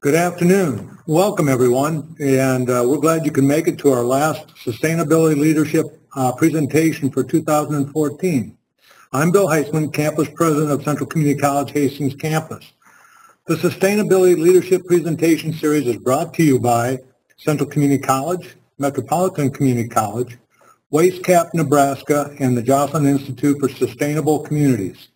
Good afternoon. Welcome, everyone, and we're glad you can make it to our last Sustainability Leadership presentation for 2014. I'm Bill Heisman, Campus President of Central Community College Hastings Campus. The Sustainability Leadership presentation series is brought to you by Central Community College, Metropolitan Community College, Waste Cap, Nebraska, and the Joslin Institute for Sustainable Communities.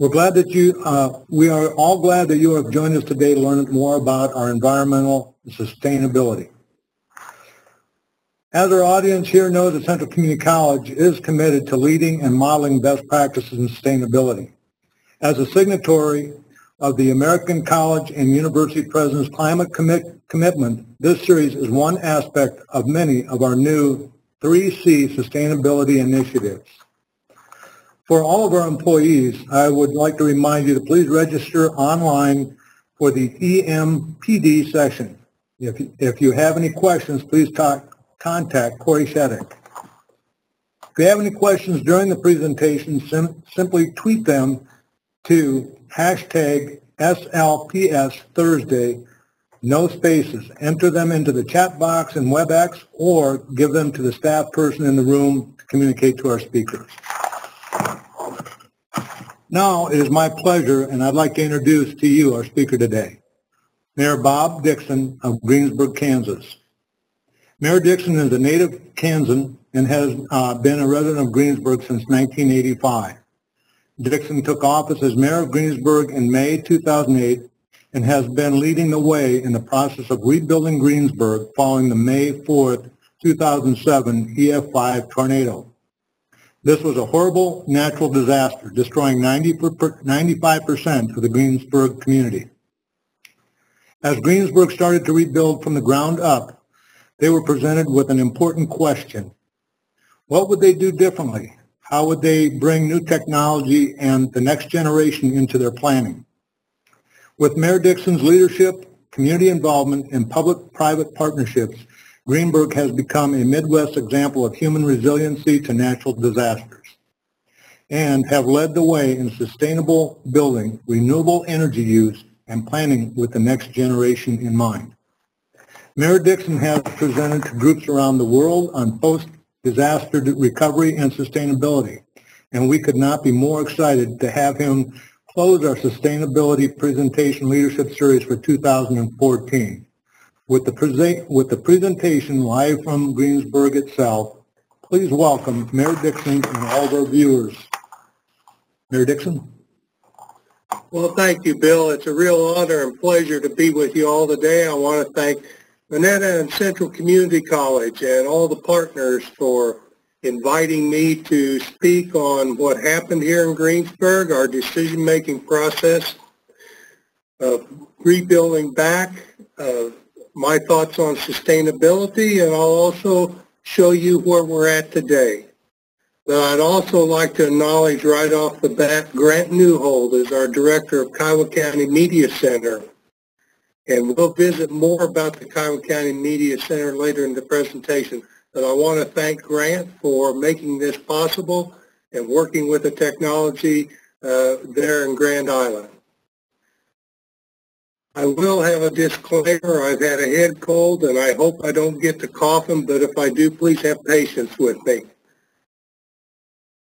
We are all glad that you have joined us today to learn more about our environmental sustainability. As our audience here knows, that Central Community College is committed to leading and modeling best practices in sustainability. As a signatory of the American College and University President's Climate Commitment, this series is one aspect of many of our new 3C sustainability initiatives. For all of our employees, I would like to remind you to please register online for the EMPD session. If you have any questions, please contact Corey Sheddick. If you have any questions during the presentation, simply tweet them to hashtag SLPS Thursday, no spaces. Enter them into the chat box in WebEx or give them to the staff person in the room to communicate to our speakers. Now it is my pleasure, and I'd like to introduce to you our speaker today, Mayor Bob Dixson of Greensburg, Kansas. Mayor Dixson is a native Kansan and has been a resident of Greensburg since 1985. Dixson took office as mayor of Greensburg in May 2008 and has been leading the way in the process of rebuilding Greensburg following the May 4th, 2007 EF5 tornado. This was a horrible natural disaster, destroying 95% of the Greensburg community. As Greensburg started to rebuild from the ground up, they were presented with an important question. What would they do differently? How would they bring new technology and the next generation into their planning? With Mayor Dixon's leadership, community involvement, and public-private partnerships, Greensburg has become a Midwest example of human resiliency to natural disasters and have led the way in sustainable building, renewable energy use, and planning with the next generation in mind. Mayor Dixon has presented to groups around the world on post-disaster recovery and sustainability, and we could not be more excited to have him close our Sustainability Presentation Leadership Series for 2014. With the presentation live from Greensburg itself, please welcome Mayor Dixon and all of our viewers. Mayor Dixon. Well, thank you, Bill. It's a real honor and pleasure to be with you all today. I want to thank Manetta and Central Community College and all the partners for inviting me to speak on what happened here in Greensburg, our decision-making process of rebuilding back, my thoughts on sustainability, and I'll also show you where we're at today. But I'd also like to acknowledge right off the bat Grant Newhold is our director of Kiowa County Media Center. And we'll visit more about the Kiowa County Media Center later in the presentation. But I want to thank Grant for making this possible and working with the technology there in Grand Island. I will have a disclaimer. I've had a head cold, and I hope I don't get to coughing, but if I do, please have patience with me.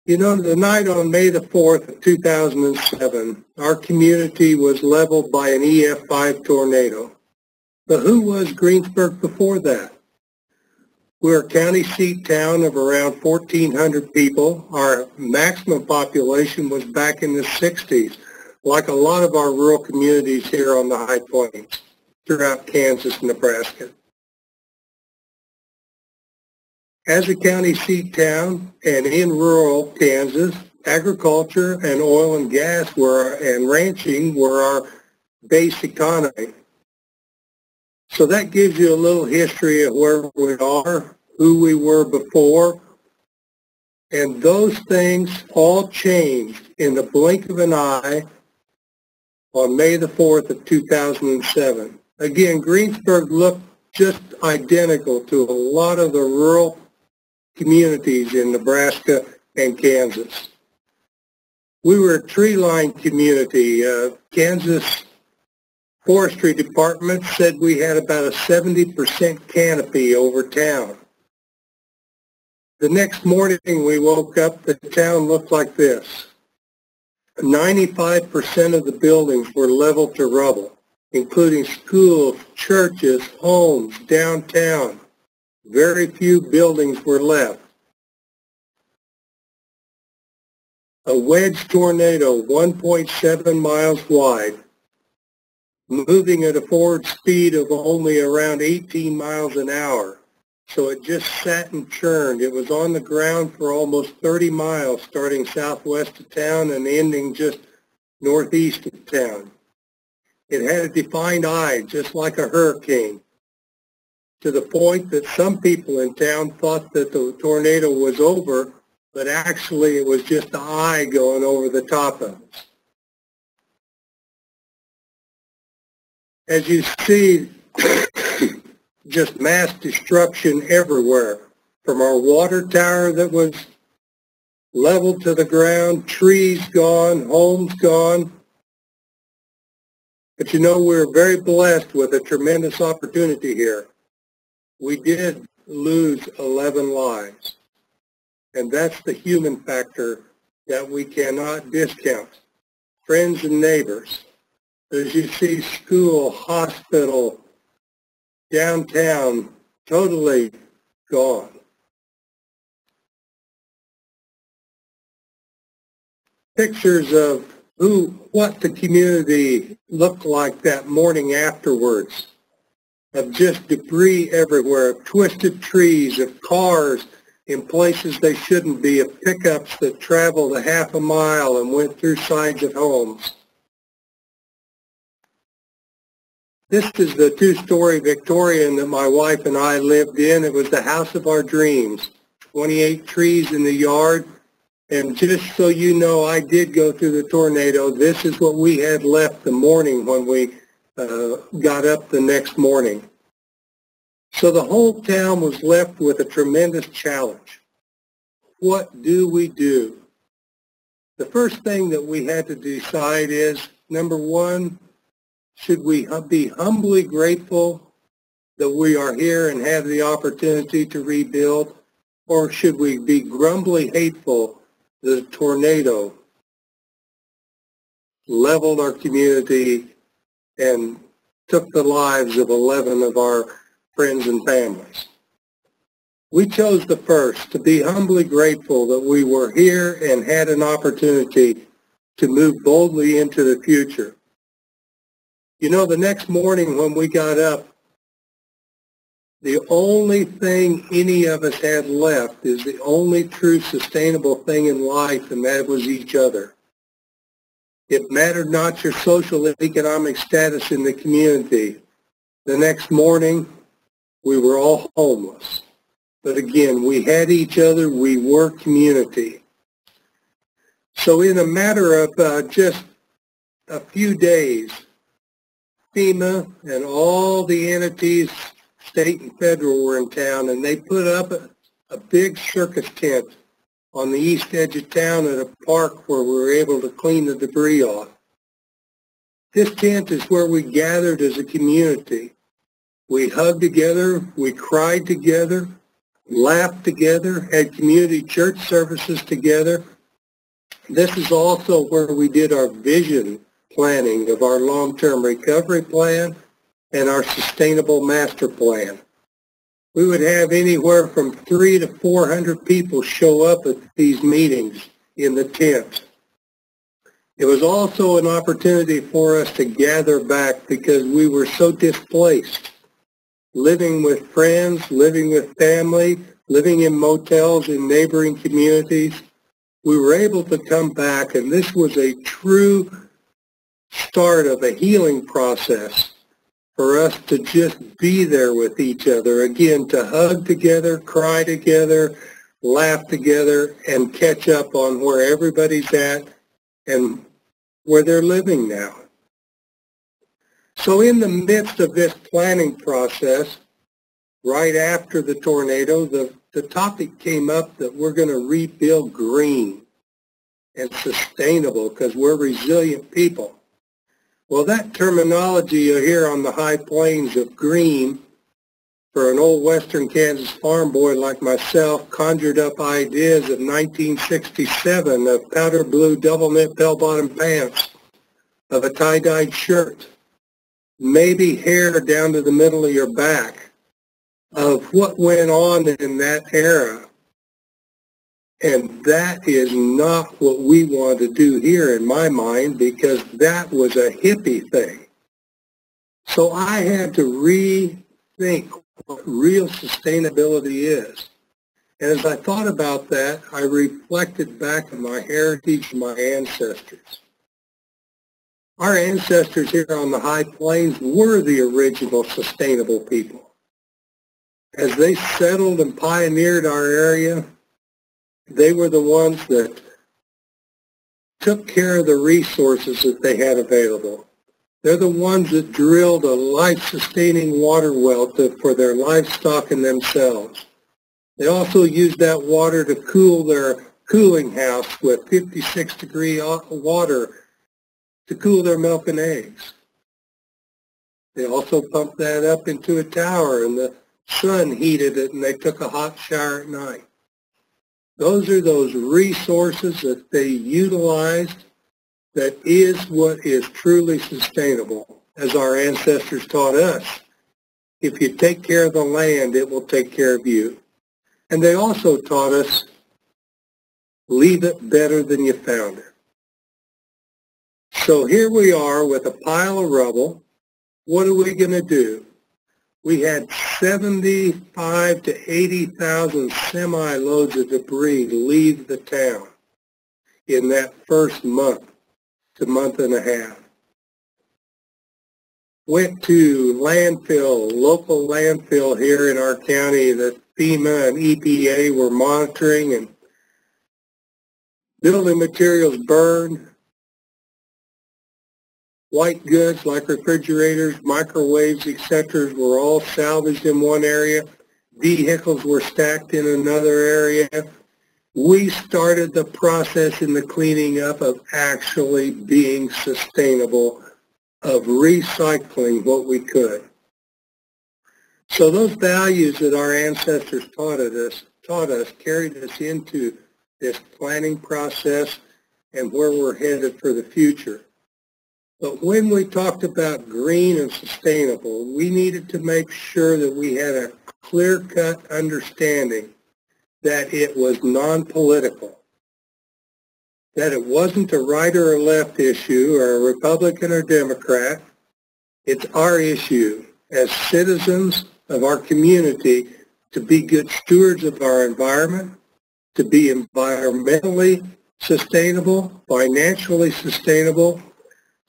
You know, the night on May the 4th of 2007, our community was leveled by an EF5 tornado. But who was Greensburg before that? We're a county seat town of around 1,400 people. Our maximum population was back in the 60s. Like a lot of our rural communities here on the High Plains throughout Kansas and Nebraska. As a county seat town and in rural Kansas, agriculture and oil and gas and ranching were our base economy. So that gives you a little history of where we are, who we were before, and those things all changed in the blink of an eye on May the 4th of 2007. Again, Greensburg looked just identical to a lot of the rural communities in Nebraska and Kansas. We were a tree-lined community. Kansas Forestry Department said we had about a 70% canopy over town. The next morning we woke up, the town looked like this. 95% of the buildings were leveled to rubble, including schools, churches, homes, downtown. Very few buildings were left. A wedge tornado 1.7 miles wide, moving at a forward speed of only around 18 miles an hour. So it just sat and churned. It was on the ground for almost 30 miles, starting southwest of town and ending just northeast of town. It had a defined eye, just like a hurricane, to the point that some people in town thought that the tornado was over, but actually it was just the eye going over the top of us. As you see, just mass destruction everywhere, from our water tower that was leveled to the ground, trees gone, homes gone. But you know, we're very blessed with a tremendous opportunity here. We did lose 11 lives, and that's the human factor that we cannot discount. Friends and neighbors. As you see, school, hospital, downtown, totally gone. Pictures of what the community looked like that morning afterwards, of just debris everywhere, of twisted trees, of cars in places they shouldn't be, of pickups that traveled a half a mile and went through sides of homes. This is the two-story Victorian that my wife and I lived in. It was the house of our dreams. 28 trees in the yard. And just so you know, I did go through the tornado. This is what we had left the morning when we got up the next morning. So the whole town was left with a tremendous challenge. What do we do? The first thing that we had to decide is, number one, should we be humbly grateful that we are here and have the opportunity to rebuild, or should we be grumbly hateful that the tornado leveled our community and took the lives of 11 of our friends and families? We chose the first, to be humbly grateful that we were here and had an opportunity to move boldly into the future. You know, the next morning when we got up, the only thing any of us had left is the only true sustainable thing in life, and that was each other. It mattered not your social and economic status in the community. The next morning, we were all homeless. But again, we had each other. We were community. So in a matter of just a few days, FEMA and all the entities, state and federal, were in town, and they put up a big circus tent on the east edge of town at a park where we were able to clean the debris off. This tent is where we gathered as a community. We hugged together, we cried together, laughed together, had community church services together. This is also where we did our vision planning of our long-term recovery plan and our sustainable master plan. We would have anywhere from 300 to 400 people show up at these meetings in the tent. It was also an opportunity for us to gather back because we were so displaced, living with friends, living with family, living in motels in neighboring communities. We were able to come back, and this was a true start of a healing process for us to just be there with each other. Again, to hug together, cry together, laugh together, and catch up on where everybody's at and where they're living now. So in the midst of this planning process, right after the tornado, the topic came up that we're going to rebuild green and sustainable because we're resilient people. Well, that terminology you hear on the high plains of green for an old western Kansas farm boy like myself conjured up ideas of 1967 of powder blue double knit bell-bottom pants, of a tie-dyed shirt, maybe hair down to the middle of your back, of what went on in that era. And that is not what we want to do here in my mind, because that was a hippie thing. So I had to rethink what real sustainability is. And as I thought about that, I reflected back on my heritage and my ancestors. Our ancestors here on the high plains were the original sustainable people. As they settled and pioneered our area, they were the ones that took care of the resources that they had available. They're the ones that drilled a life-sustaining water well for their livestock and themselves. They also used that water to cool their cooling house with 56-degree water to cool their milk and eggs. They also pumped that up into a tower, and the sun heated it, and they took a hot shower at night. Those are those resources that they utilized that is what is truly sustainable, as our ancestors taught us. If you take care of the land, it will take care of you. And they also taught us, leave it better than you found it. So here we are with a pile of rubble. What are we going to do? We had 75 to 80,000 semi-loads of debris leave the town in that first month to month and a half. Went to landfill, local landfill here in our county that FEMA and EPA were monitoring, and building materials burned. White goods like refrigerators, microwaves, etc. were all salvaged in one area. Vehicles were stacked in another area. We started the process in the cleaning up of actually being sustainable, of recycling what we could. So those values that our ancestors taught us carried us into this planning process and where we're headed for the future. But when we talked about green and sustainable, we needed to make sure that we had a clear-cut understanding that it was non-political, that it wasn't a right or a left issue or a Republican or Democrat. It's our issue as citizens of our community to be good stewards of our environment, to be environmentally sustainable, financially sustainable,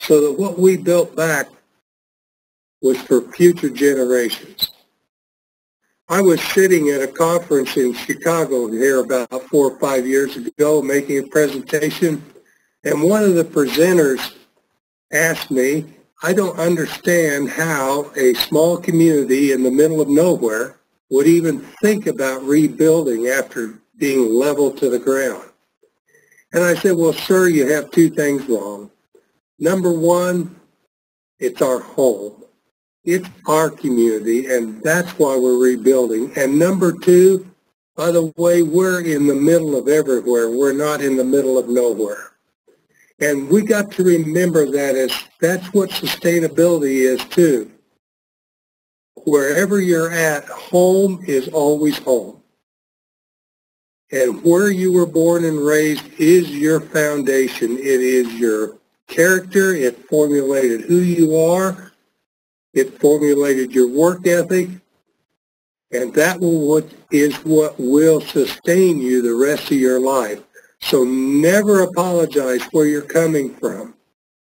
so that what we built back was for future generations. I was sitting at a conference in Chicago here about 4 or 5 years ago making a presentation, and one of the presenters asked me, I don't understand how a small community in the middle of nowhere would even think about rebuilding after being leveled to the ground. And I said, well, sir, you have two things wrong. Number one, it's our home. It's our community, and that's why we're rebuilding. And number two, by the way, we're in the middle of everywhere. We're not in the middle of nowhere. And we got to remember that that's what sustainability is too. Wherever you're at, home is always home. And where you were born and raised is your foundation. It is your character. It formulated who you are. It formulated your work ethic. And that is what will sustain you the rest of your life. So never apologize where you're coming from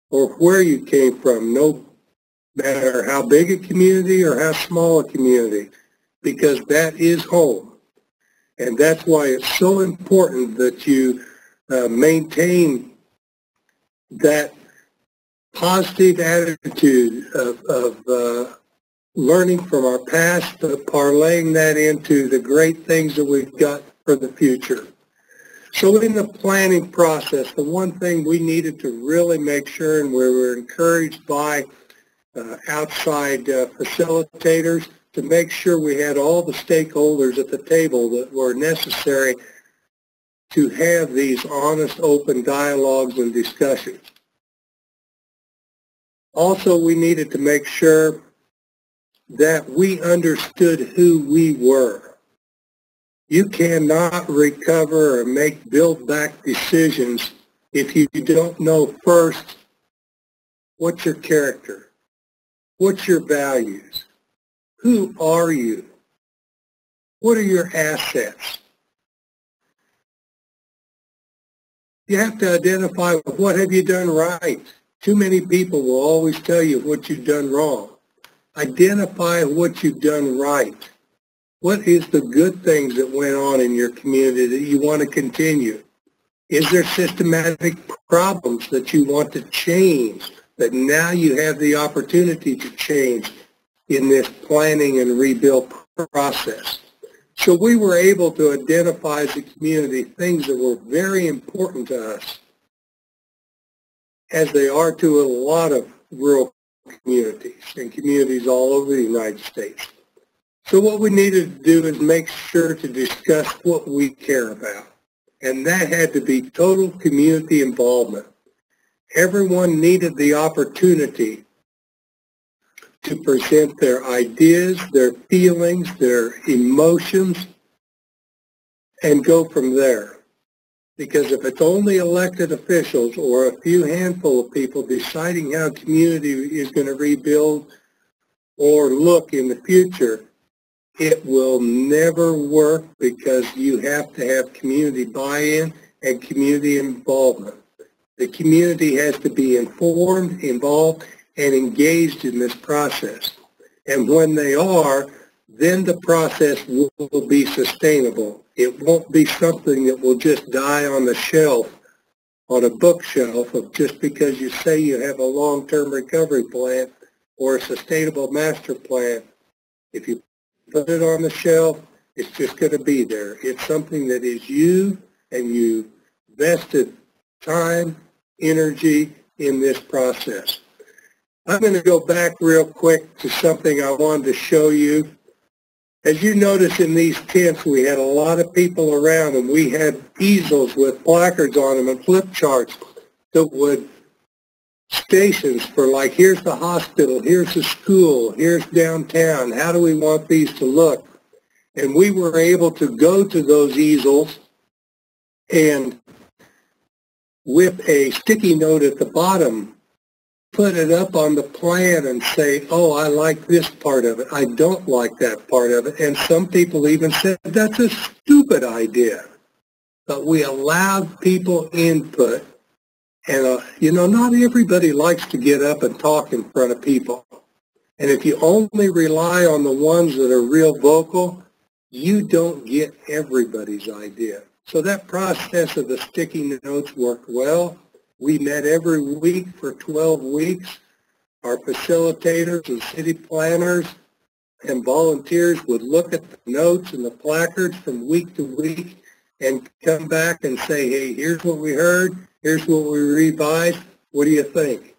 or where you came from, no matter how big a community or how small a community, because that is home. And that's why it's so important that you maintain that positive attitude of learning from our past, but parlaying that into the great things that we've got for the future. So in the planning process, the one thing we needed to really make sure, and we were encouraged by outside facilitators, to make sure we had all the stakeholders at the table that were necessary to have these honest, open dialogues and discussions. Also, we needed to make sure that we understood who we were. You cannot recover or make build-back decisions if you don't know first what's your character, what's your values, who are you, what are your assets. You have to identify what have you done right. Too many people will always tell you what you've done wrong. Identify what you've done right. What is the good things that went on in your community that you want to continue? Is there systematic problems that you want to change that now you have the opportunity to change in this planning and rebuild process? So we were able to identify as a community things that were very important to us, as they are to a lot of rural communities and communities all over the United States. So what we needed to do is make sure to discuss what we care about. And that had to be total community involvement. Everyone needed the opportunity to present their ideas, their feelings, their emotions, and go from there. Because if it's only elected officials or a few handful of people deciding how community is going to rebuild or look in the future, it will never work, because you have to have community buy-in and community involvement. The community has to be informed, involved, and engaged in this process. And when they are, then the process will be sustainable. It won't be something that will just die on the shelf, on a bookshelf, of just because you say you have a long-term recovery plan or a sustainable master plan. If you put it on the shelf, it's just going to be there. It's something that is you, and you vested time, energy in this process. I'm going to go back real quick to something I wanted to show you. As you notice in these tents, we had a lot of people around, and we had easels with placards on them and flip charts that would stations for, like, here's the hospital, here's the school, here's downtown, how do we want these to look? And we were able to go to those easels and with a sticky note at the bottom, put it up on the plan and say, oh, I like this part of it, I don't like that part of it. And some people even said, that's a stupid idea. But we allowed people input. And, not everybody likes to get up and talk in front of people. And if you only rely on the ones that are real vocal, you don't get everybody's idea. So that process of the sticky notes worked well. We met every week for 12 weeks. Our facilitators and city planners and volunteers would look at the notes and the placards from week to week and come back and say, hey, here's what we heard. Here's what we revised. What do you think?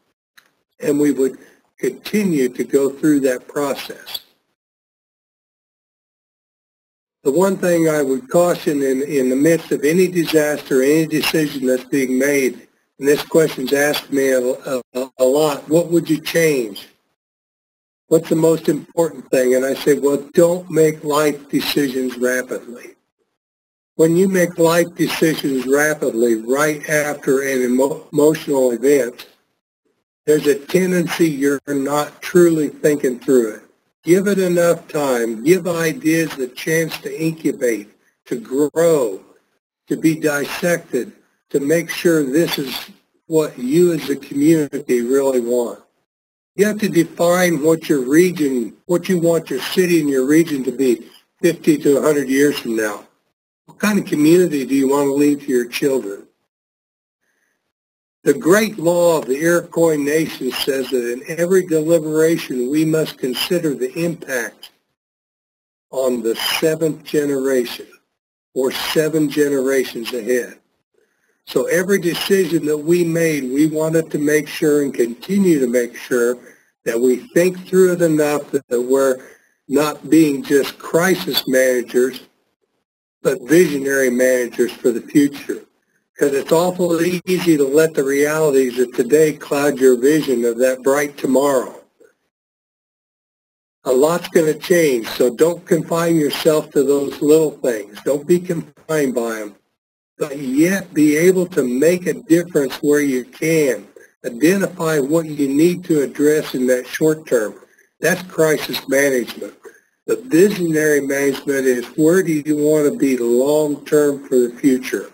And we would continue to go through that process. The one thing I would caution in the midst of any disaster, any decision that's being made, and this question's asked me a lot, what would you change? What's the most important thing? And I say, well, don't make life decisions rapidly. When you make life decisions rapidly right after an emotional event, there's a tendency you're not truly thinking through it. Give it enough time. Give ideas a chance to incubate, to grow, to be dissected, to make sure this is what you as a community really want. You have to define what your region, what you want your city and your region to be 50 to 100 years from now. What kind of community do you want to leave to your children? The great law of the Iroquois Nation says that in every deliberation we must consider the impact on the seventh generation or 7 generations ahead. So every decision that we made, we wanted to make sure and continue to make sure that we think through it enough that we're not being just crisis managers, but visionary managers for the future. Because it's awful easy to let the realities of today cloud your vision of that bright tomorrow. A lot's going to change, so don't confine yourself to those little things. Don't be confined by them. But yet be able to make a difference where you can. Identify what you need to address in that short term. That's crisis management. The visionary management is where do you want to be long term for the future.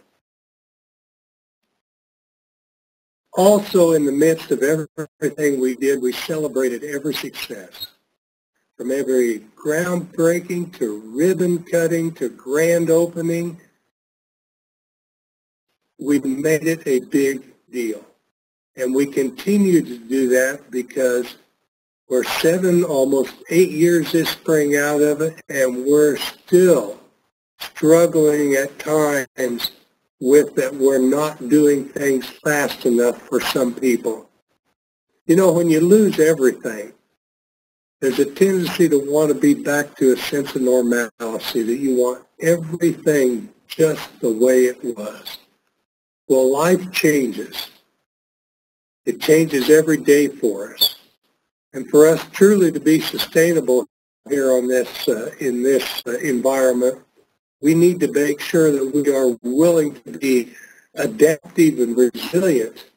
Also, in the midst of everything we did, we celebrated every success. From every groundbreaking to ribbon cutting to grand opening, we made it a big deal. And we continue to do that because we're 7, almost 8 years this spring out of it, and we're still struggling at times with that we're not doing things fast enough for some people. You know, when you lose everything, there's a tendency to want to be back to a sense of normalcy, that you want everything just the way it was. Well, life changes. It changes every day for us. And for us truly to be sustainable here on this, in this environment, we need to make sure that we are willing to be adaptive and resilient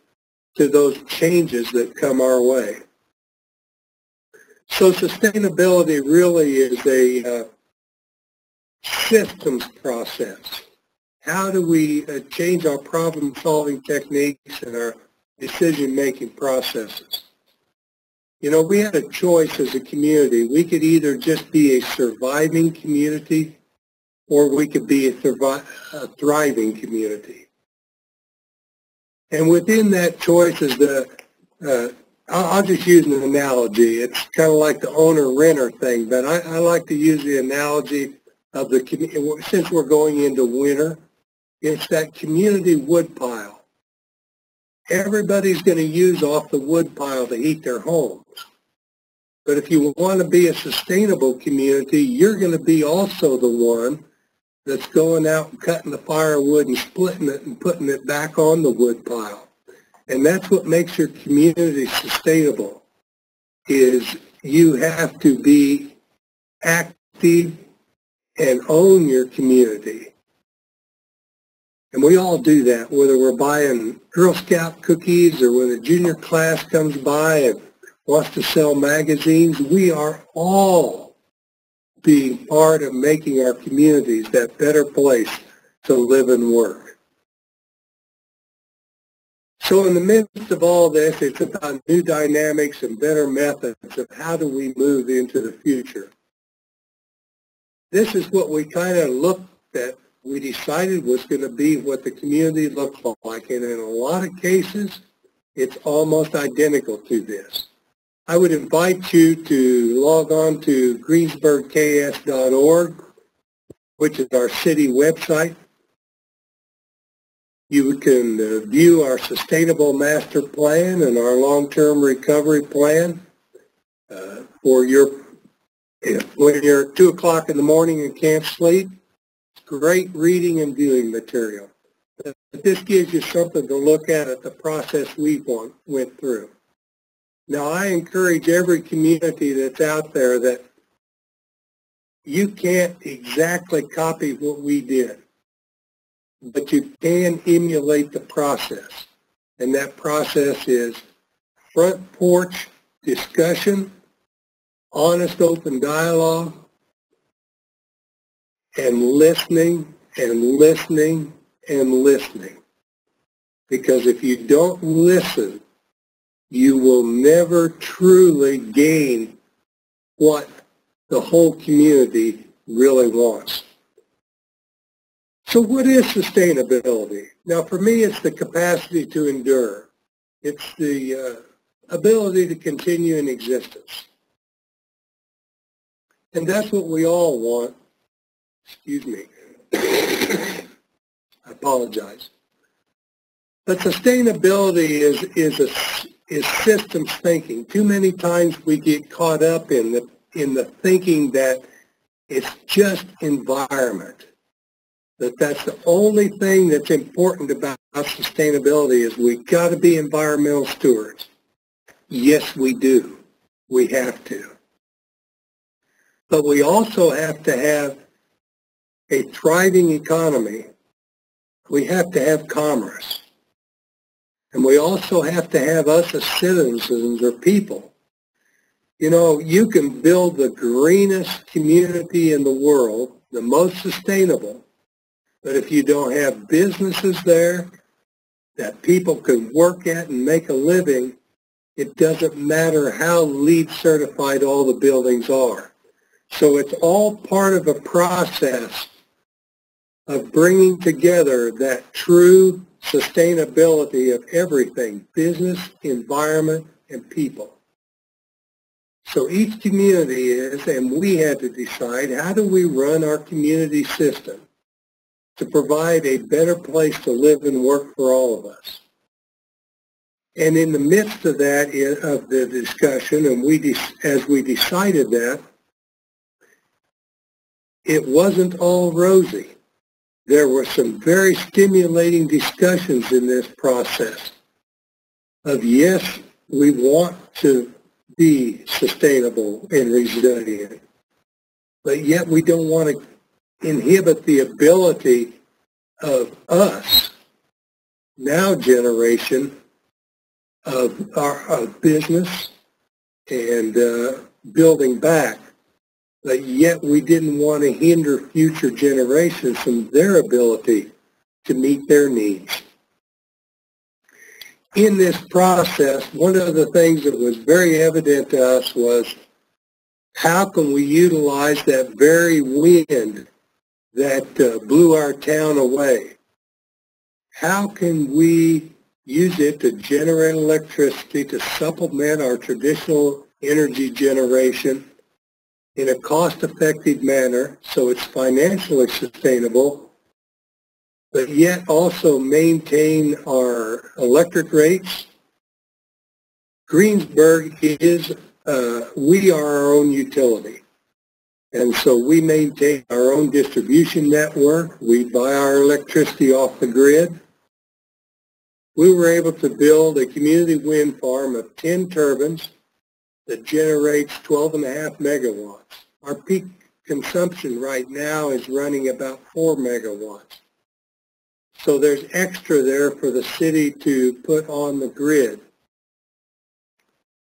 to those changes that come our way. So sustainability really is a systems process. How do we change our problem-solving techniques and our decision-making processes? You know, we had a choice as a community. We could either just be a surviving community or we could be a thriving community. And within that choice is I'll just use an analogy. It's kind of like the owner-renter thing, but I like to use the analogy of since we're going into winter, it's that community woodpile. Everybody's going to use off the woodpile to heat their homes. But if you want to be a sustainable community, you're going to be also the one that's going out and cutting the firewood and splitting it and putting it back on the woodpile. And that's what makes your community sustainable, is you have to be active and own your community. And we all do that, whether we're buying Girl Scout cookies or when a junior class comes by and wants to sell magazines. We are all being part of making our communities that better place to live and work. So in the midst of all this, it's about new dynamics and better methods of how do we move into the future. This is what we kind of looked at. We decided was going to be what the community looked like, and in a lot of cases, it's almost identical to this. I would invite you to log on to greensburgks.org, which is our city website. You can view our sustainable master plan and our long-term recovery plan for when you're at 2 o'clock in the morning and can't sleep. It's great reading and viewing material. But this gives you something to look at the process we went through. Now, I encourage every community that's out there that you can't exactly copy what we did, but you can emulate the process. And that process is front porch discussion, honest open dialogue, and listening and listening and listening. Because if you don't listen, you will never truly gain what the whole community really wants. So what is sustainability? Now, for me, it's the capacity to endure. It's the ability to continue in existence. And that's what we all want. Excuse me. I apologize. But sustainability is systems thinking. Too many times we get caught up in the thinking that it's just environment. That's the only thing that's important about sustainability is we got to be environmental stewards. Yes, we do. We have to. But we also have to have a thriving economy. We have to have commerce. And we also have to have us as citizens or people. You know, you can build the greenest community in the world, the most sustainable, but if you don't have businesses there that people can work at and make a living, it doesn't matter how LEED certified all the buildings are. So it's all part of a process of bringing together that true sustainability of everything, business, environment, and people. So each community is, and we had to decide, how do we run our community system to provide a better place to live and work for all of us? And in the midst of that, of the discussion, and as we decided that, it wasn't all rosy. There were some very stimulating discussions in this process of, yes, we want to be sustainable and resilient, but yet we don't want to inhibit the ability of us, now generation, of our business and building back, but yet we didn't want to hinder future generations from their ability to meet their needs. In this process, one of the things that was very evident to us was, how can we utilize that very wind that blew our town away? How can we use it to generate electricity to supplement our traditional energy generation in a cost-effective manner so it's financially sustainable, but yet also maintain our electric rates? Greensburg is, we are our own utility. And so we maintain our own distribution network. We buy our electricity off the grid. We were able to build a community wind farm of 10 turbines that generates 12.5 megawatts. Our peak consumption right now is running about 4 megawatts. So there's extra there for the city to put on the grid.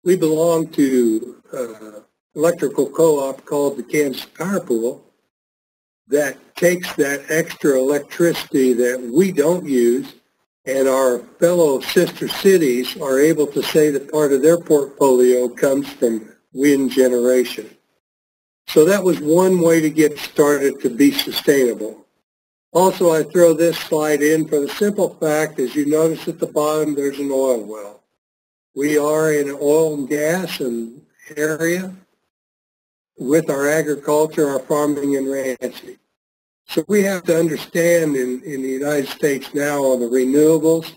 We belong to electrical co-op called the Kansas Power Pool that takes that extra electricity that we don't use, and our fellow sister cities are able to say that part of their portfolio comes from wind generation. So that was one way to get started to be sustainable. Also, I throw this slide in for the simple fact, as you notice at the bottom, there's an oil well. We are in an oil and gas area with our agriculture, our farming and ranching. So we have to understand in the United States now on the renewables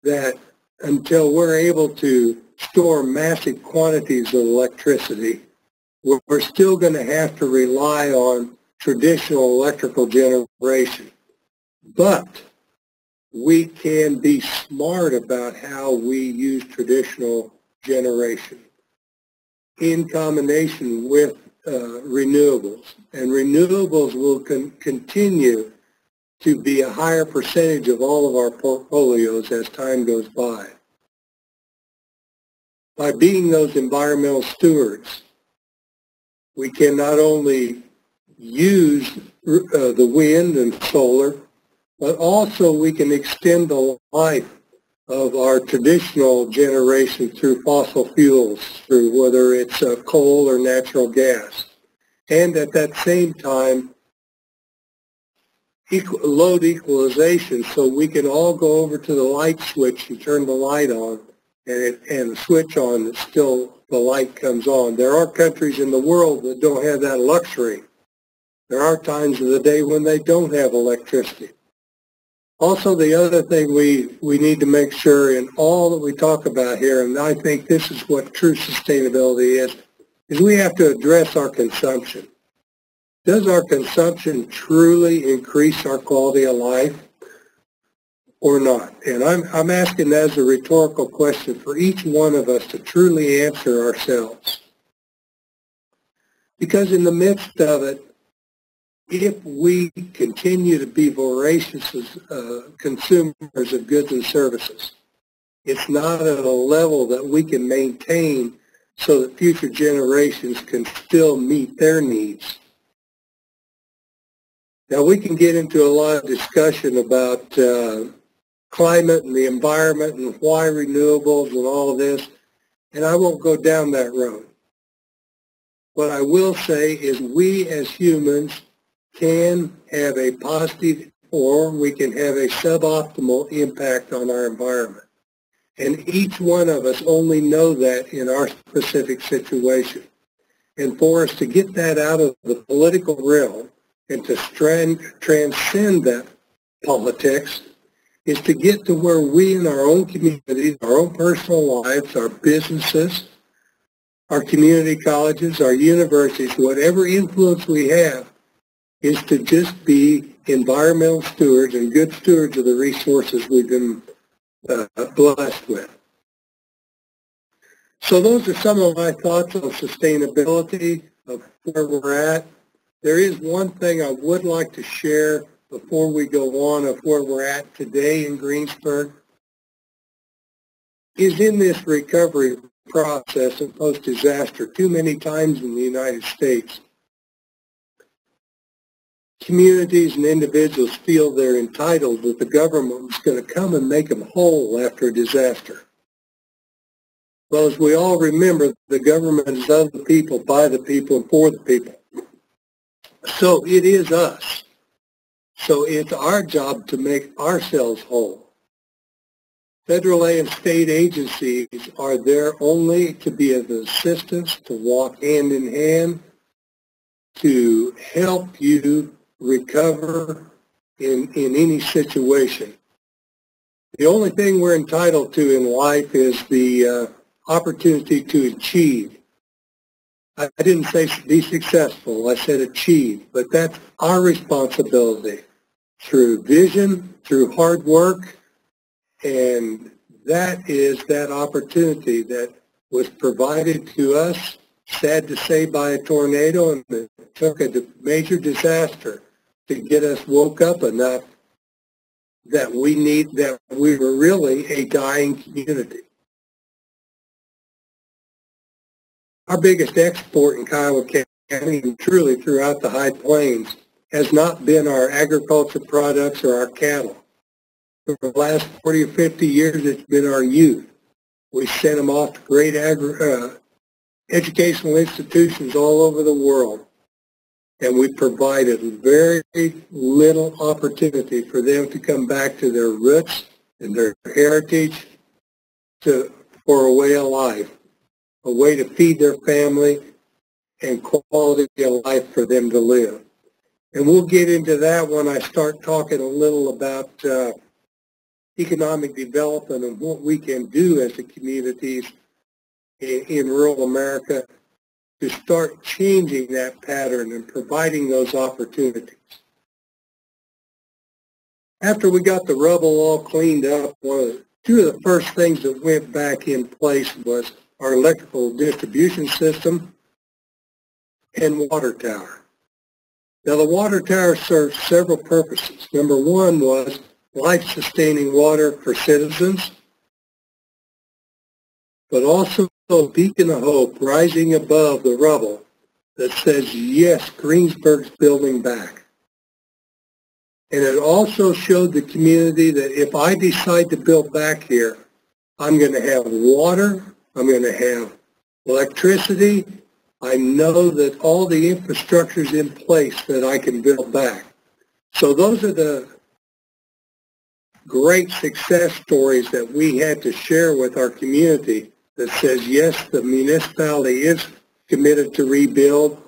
that until we're able to store massive quantities of electricity, we're still going to have to rely on traditional electrical generation. But we can be smart about how we use traditional generation in combination with renewables. And renewables will continue to be a higher percentage of all of our portfolios as time goes by. By being those environmental stewards, we can not only use the wind and solar, but also we can extend the life of our traditional generation through fossil fuels, through whether it's coal or natural gas. And at that same time, load equalization, so we can all go over to the light switch and turn the light on, and the switch on, still the light comes on. There are countries in the world that don't have that luxury. There are times of the day when they don't have electricity. Also, the other thing we need to make sure in all that we talk about here, and I think this is what true sustainability is we have to address our consumption. Does our consumption truly increase our quality of life or not? And I'm asking that as a rhetorical question for each one of us to truly answer ourselves. Because in the midst of it, if we continue to be voracious consumers of goods and services, it's not at a level that we can maintain so that future generations can still meet their needs. Now, we can get into a lot of discussion about climate and the environment and why renewables and all of this, and I won't go down that road. What I will say is we as humans can have a positive or we can have a suboptimal impact on our environment. And each one of us only know that in our specific situation. And for us to get that out of the political realm and to transcend that politics is to get to where we in our own communities, our own personal lives, our businesses, our community colleges, our universities, whatever influence we have, is to just be environmental stewards and good stewards of the resources we've been blessed with. So those are some of my thoughts on sustainability, of where we're at. There is one thing I would like to share before we go on of where we're at today in Greensburg, is in this recovery process and post-disaster too many times in the United States. Communities and individuals feel they're entitled that the government is going to come and make them whole after a disaster. Well, as we all remember, the government is of the people, by the people, and for the people. So it is us. So it's our job to make ourselves whole. Federal and state agencies are there only to be of assistance, to walk hand in hand, to help you recover in any situation. The only thing we're entitled to in life is the opportunity to achieve. I didn't say be successful, I said achieve, but that's our responsibility through vision, through hard work, and that is that opportunity that was provided to us, sad to say, by a tornado, and it took a major disaster to get us woke up enough that we were really a dying community. Our biggest export in Kiowa County, and truly throughout the High Plains, has not been our agriculture products or our cattle. For the last 40 or 50 years, it's been our youth. We sent them off to great educational institutions all over the world, and we provided very little opportunity for them to come back to their roots and their heritage for a way of life, a way to feed their family and quality of life for them to live. And we'll get into that when I start talking a little about economic development and what we can do as the communities in rural America to start changing that pattern and providing those opportunities. After we got the rubble all cleaned up, two of the first things that went back in place was our electrical distribution system and water tower. Now, the water tower served several purposes. Number one was life-sustaining water for citizens, but also a beacon of hope rising above the rubble that says, yes, Greensburg's building back. And it also showed the community that if I decide to build back here, I'm going to have water, I'm going to have electricity. I know that all the infrastructure is in place that I can build back. So those are the great success stories that we had to share with our community that says, yes, the municipality is committed to rebuild.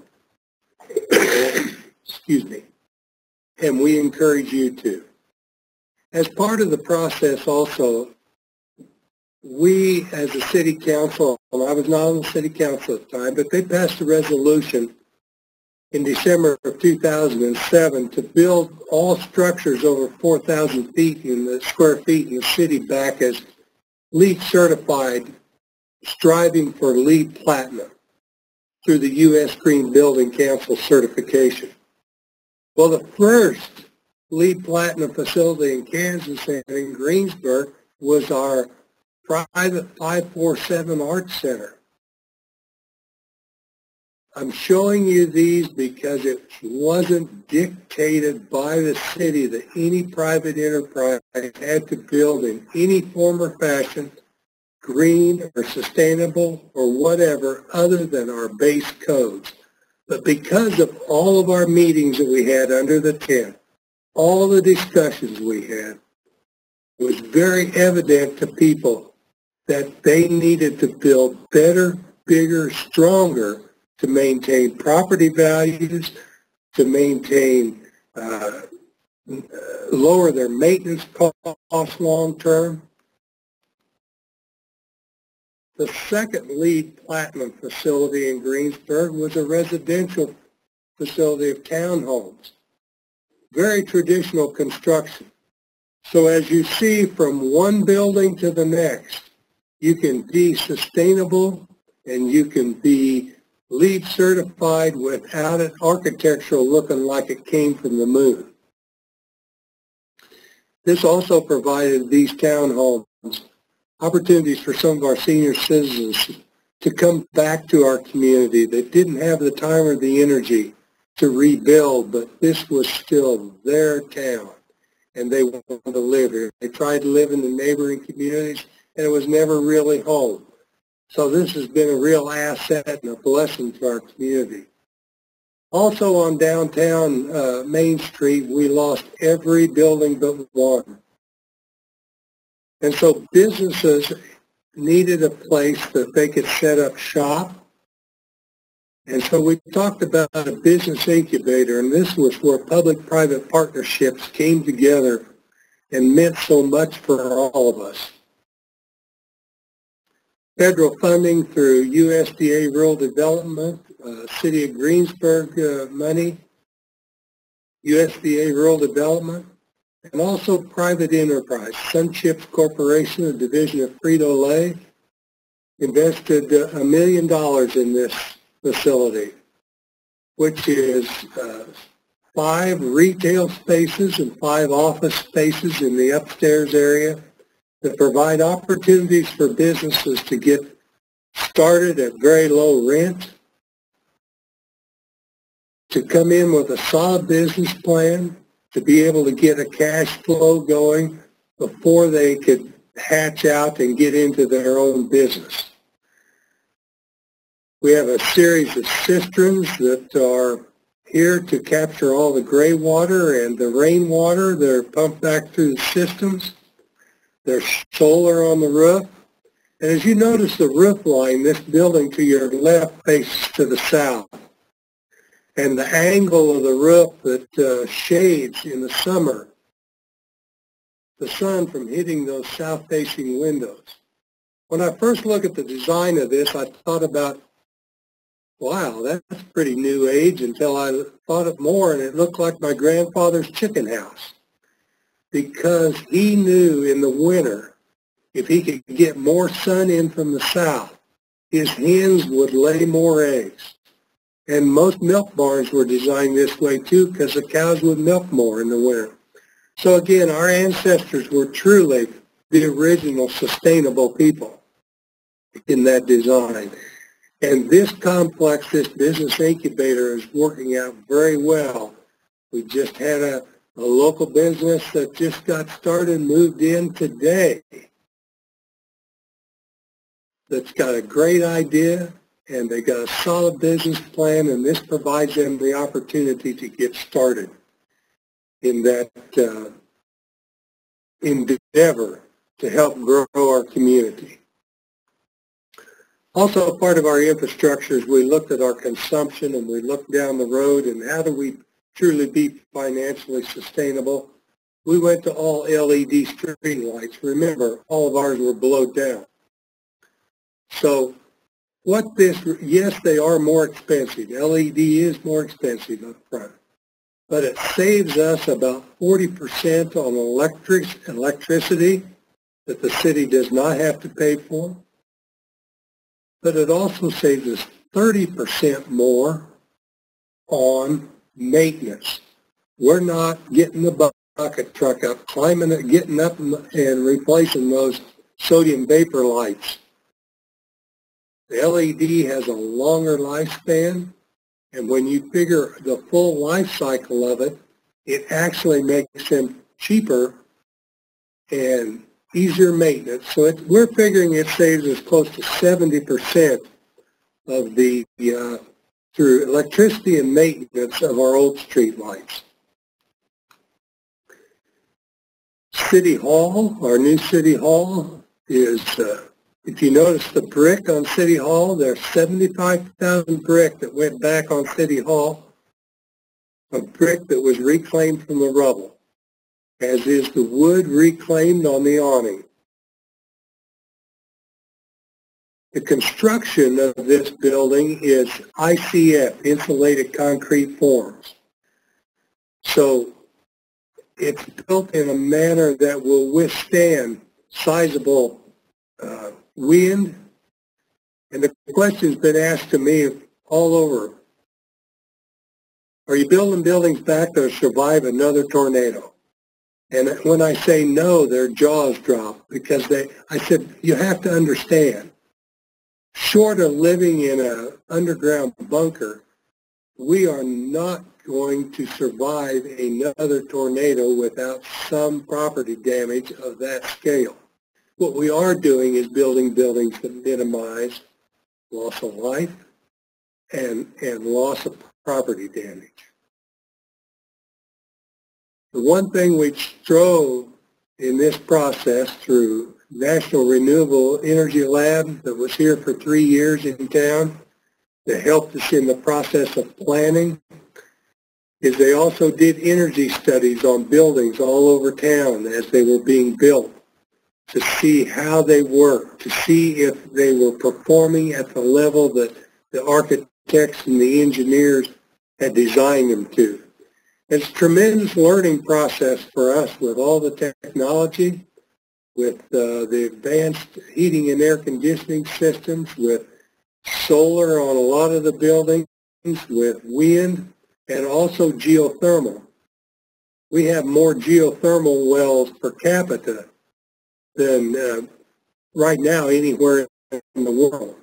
Excuse me. And we encourage you to. As part of the process also, we as a city council, and I was not on the city council at the time, but they passed a resolution in December of 2007 to build all structures over 4,000 feet in the square feet in the city back as LEED certified, striving for LEED Platinum through the U.S. Green Building Council certification. Well, the first LEED Platinum facility in Kansas and in Greensburg was our private 547 Arts Center. I'm showing you these because it wasn't dictated by the city that any private enterprise had to build in any form or fashion, green or sustainable or whatever, other than our base codes. But because of all of our meetings that we had under the tent, all the discussions we had, it was very evident to people that they needed to build better, bigger, stronger to maintain property values, to maintain, lower their maintenance costs long term. The second LEED Platinum facility in Greensburg was a residential facility of townhomes. Very traditional construction. So as you see from one building to the next, you can be sustainable and you can be LEED certified without an architectural looking like it came from the moon. This also provided these townhomes opportunities for some of our senior citizens to come back to our community that didn't have the time or the energy to rebuild, but this was still their town and they wanted to live here. They tried to live in the neighboring communities and it was never really home. So this has been a real asset and a blessing to our community. Also on downtown Main Street, we lost every building but one. And so businesses needed a place that they could set up shop. And so we talked about a business incubator, and this was where public-private partnerships came together and meant so much for all of us. Federal funding through USDA Rural Development, City of Greensburg money, USDA Rural Development, and also private enterprise. Sunchips Corporation, a division of Frito-Lay, invested $1 million in this facility, which is 5 retail spaces and 5 office spaces in the upstairs area that provide opportunities for businesses to get started at very low rent, to come in with a solid business plan, to be able to get a cash flow going before they could hatch out and get into their own business. We have a series of cisterns that are here to capture all the gray water and the rainwater. They're pumped back through the systems. There's solar on the roof. And as you notice the roof line, this building to your left faces to the south. And the angle of the roof that shades in the summer the sun from hitting those south-facing windows. When I first looked at the design of this, I thought about, wow, that's pretty new age, until I thought it more, and it looked like my grandfather's chicken house. Because he knew in the winter, if he could get more sun in from the south, his hens would lay more eggs. And most milk barns were designed this way too, because the cows would milk more in the winter. So again, our ancestors were truly the original sustainable people in that design. And this complex, this business incubator, is working out very well. We just had a local business that just got started, moved in today, that's got a great idea, and they got a solid business plan, and this provides them the opportunity to get started in that endeavor to help grow our community. Also, part of our infrastructure is we looked at our consumption, and we looked down the road and how do we truly be financially sustainable. we went to all LED street lights. Remember, all of ours were below down. So what this, yes, they are more expensive. LED is more expensive up front, but it saves us about 40% on electricity that the city does not have to pay for. But it also saves us 30% more on maintenance. We're not getting the bucket truck up, climbing it, getting up and replacing those sodium vapor lights. The LED has a longer lifespan, and when you figure the full life cycle of it, it actually makes them cheaper and easier maintenance. So we're figuring it saves us close to 70% of the through electricity and maintenance of our old street lights. City Hall, our new City Hall is, if you notice the brick on City Hall, there's 75,000 brick that went back on City Hall, a brick that was reclaimed from the rubble, as is the wood reclaimed on the awning. The construction of this building is ICF, insulated concrete forms. So it's built in a manner that will withstand sizable wind. And the question's been asked to me all over. Are you building buildings back that will survive another tornado? And when I say no, their jaws drop, because I said, you have to understand, short of living in an underground bunker, we are not going to survive another tornado without some property damage of that scale. What we are doing is building buildings that minimize loss of life and loss of property damage. The one thing we strove in this process through National Renewable Energy Lab that was here for 3 years in town that helped us in the process of planning is they also did energy studies on buildings all over town as they were being built to see how they worked, to see if they were performing at the level that the architects and the engineers had designed them to. It's a tremendous learning process for us with all the technology, with the advanced heating and air conditioning systems, with solar on a lot of the buildings, with wind, and also geothermal. We have more geothermal wells per capita than right now anywhere in the world.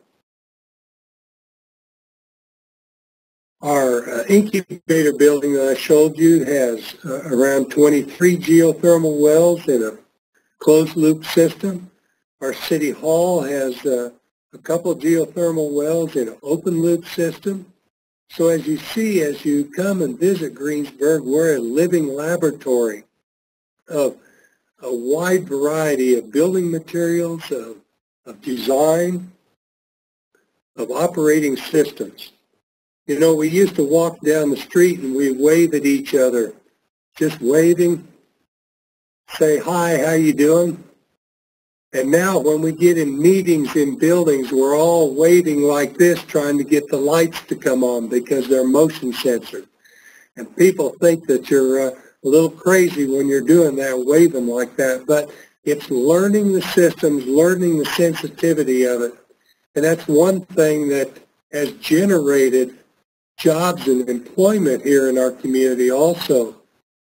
Our incubator building that I showed you has around 23 geothermal wells in a closed-loop system. Our City Hall has a couple of geothermal wells in an open-loop system. So as you see, as you come and visit Greensburg, we're a living laboratory of a wide variety of building materials, of design, of operating systems. You know, we used to walk down the street and we wave at each other, just waving, say, hi, how you doing? And now when we get in meetings in buildings, we're all waving like this, trying to get the lights to come on because they're motion censored. And people think that you're a little crazy when you're doing that, waving like that. But it's learning the systems, learning the sensitivity of it. And that's one thing that has generated jobs and employment here in our community also,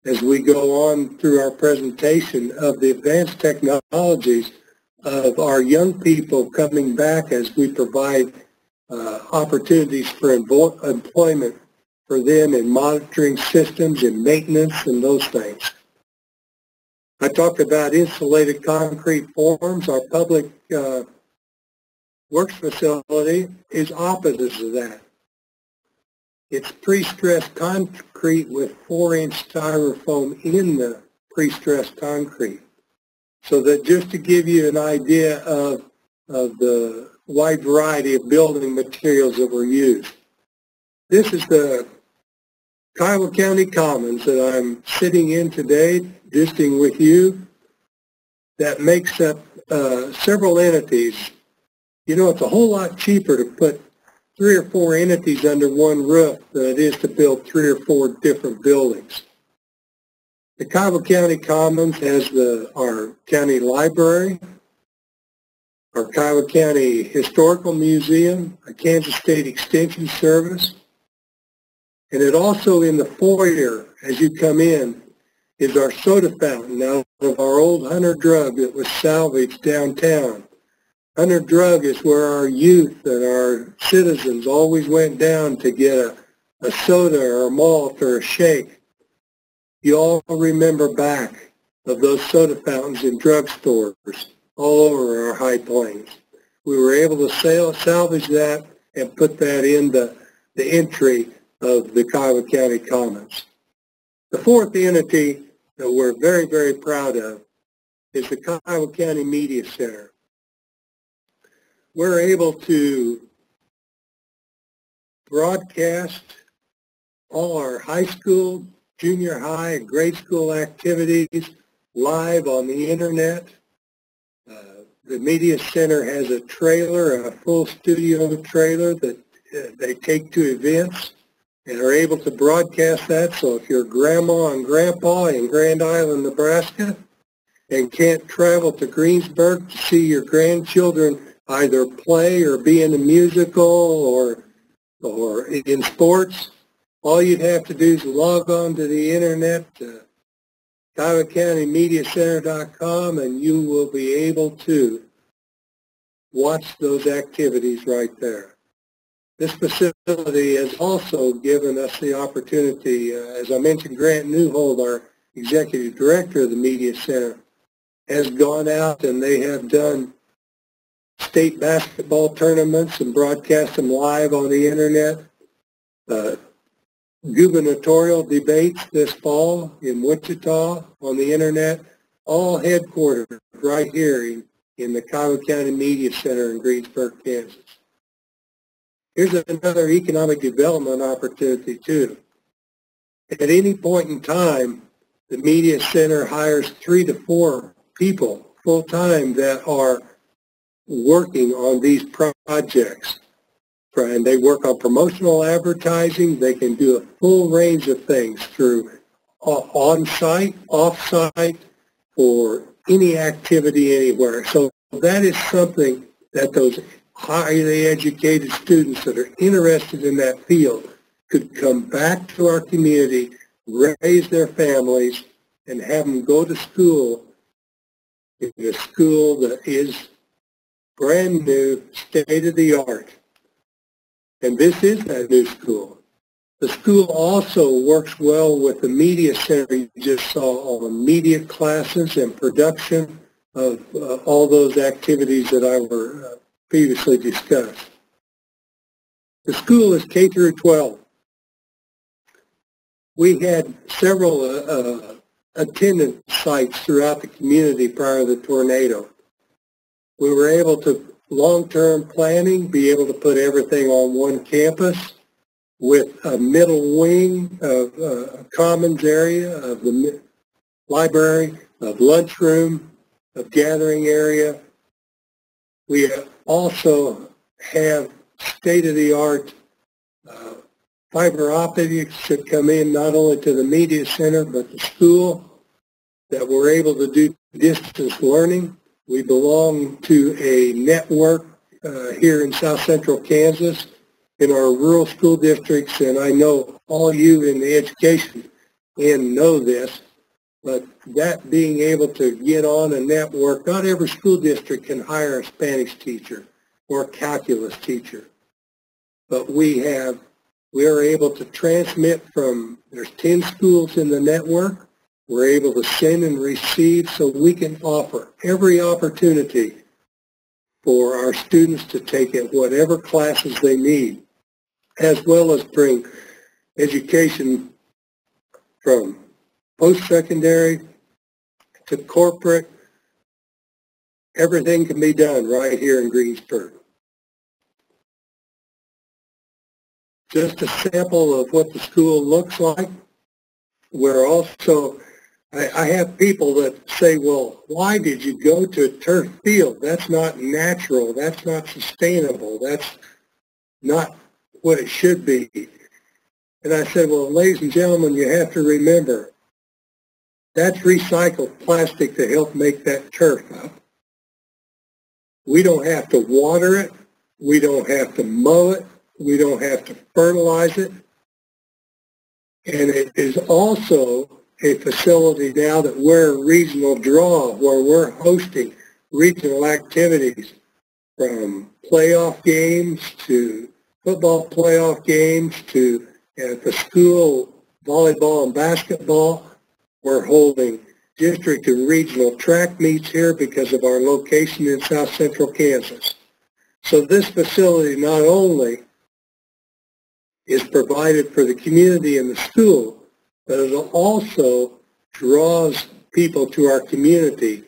as we go on through our presentation of the advanced technologies of our young people coming back as we provide opportunities for employment for them in monitoring systems and maintenance and those things. I talked about insulated concrete forms. Our public works facility is opposite of that. It's pre-stressed concrete with 4-inch styrofoam in the pre-stressed concrete. So that just to give you an idea of the wide variety of building materials that were used. This is the Kiowa County Commons that I'm sitting in today. visiting with you that makes up several entities. You know, it's a whole lot cheaper to put 3 or 4 entities under one roof than it is to build 3 or 4 different buildings. The Kiowa County Commons has our county library, our Kiowa County Historical Museum, a Kansas State Extension Service, and it also in the foyer as you come in is our soda fountain out of our old Hunter Drug that was salvaged downtown. Hunter Drug is where our youth and our citizens always went down to get a soda or a malt or a shake. You all remember back of those soda fountains in drugstores all over our High Plains. We were able to salvage that and put that in the entry of the Kiowa County Commons. The fourth entity that we're very, very proud of is the Kiowa County Media Center. We're able to broadcast all our high school, junior high, and grade school activities live on the internet. The Media Center has a trailer, a full studio trailer that they take to events and are able to broadcast that. So if you're grandma and grandpa in Grand Island, Nebraska, and can't travel to Greensburg to see your grandchildren either play or be in a musical or in sports, all you'd have to do is log on to the internet, KiowaCountyMediaCenter.com, and you will be able to watch those activities right there. This facility has also given us the opportunity, as I mentioned, Grant Newhold, our Executive Director of the Media Center, has gone out and they have done state basketball tournaments and broadcast them live on the internet. Gubernatorial debates this fall in Wichita on the internet, all headquartered right here in the Kiowa County Media Center in Greensburg, Kansas. Here's another economic development opportunity too. At any point in time, the Media Center hires 3 to 4 people full-time that are working on these projects. And they work on promotional advertising. They can do a full range of things through on-site, off-site, or any activity anywhere. So that is something that those highly educated students that are interested in that field could come back to our community, raise their families, and have them go to school in a school that is brand new, state-of-the-art. And this is that new school. The school also works well with the Media Center. You just saw all the media classes and production of all those activities that I were previously discussed. The school is K through 12. We had several attendance sites throughout the community prior to the tornado. We were able to long-term planning, be able to put everything on one campus with a middle wing of a commons area of the library, of lunchroom, of gathering area. We also have state-of-the-art fiber optics that come in not only to the Media Center but the school, that we're able to do distance learning. We belong to a network here in South Central Kansas in our rural school districts, and I know all you in the education end know this, but that being able to get on a network, not every school district can hire a Spanish teacher or a calculus teacher, but we are able to transmit from, there's 10 schools in the network. We're able to send and receive, so we can offer every opportunity for our students to take at whatever classes they need, as well as bring education from post-secondary to corporate. Everything can be done right here in Greensburg. Just a sample of what the school looks like. We're also I have people that say, well, why did you go to a turf field? That's not natural. That's not sustainable. That's not what it should be. And I said, well, ladies and gentlemen, you have to remember, that's recycled plastic to help make that turf up. We don't have to water it. We don't have to mow it. We don't have to fertilize it. And it is also a facility now that we're a regional draw, where we're hosting regional activities from playoff games to football playoff games to at the school volleyball and basketball. We're holding district and regional track meets here because of our location in South Central Kansas. So this facility not only is provided for the community and the school, but it also draws people to our community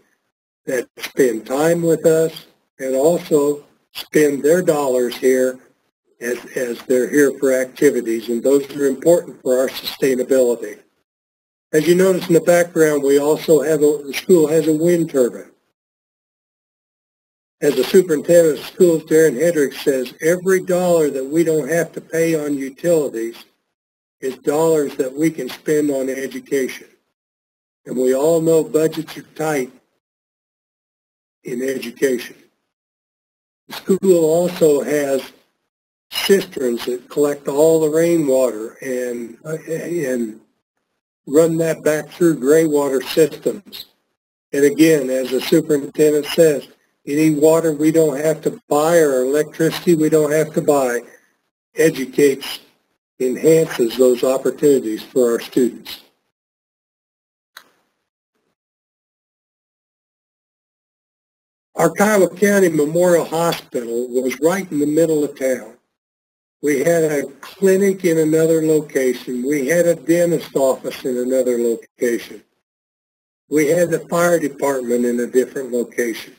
that spend time with us and also spend their dollars here as they're here for activities, and those are important for our sustainability. As you notice in the background, we also have the school has a wind turbine. As the superintendent of schools, Darren Hendricks, says, every dollar that we don't have to pay on utilities is dollars that we can spend on education. And we all know budgets are tight in education. The school also has cisterns that collect all the rainwater and run that back through gray water systems. And again, as the superintendent says, any water we don't have to buy or electricity we don't have to buy educates, enhances those opportunities for our students. Our Kiowa County Memorial Hospital was right in the middle of town. We had a clinic in another location. We had a dentist office in another location. We had the fire department in a different location.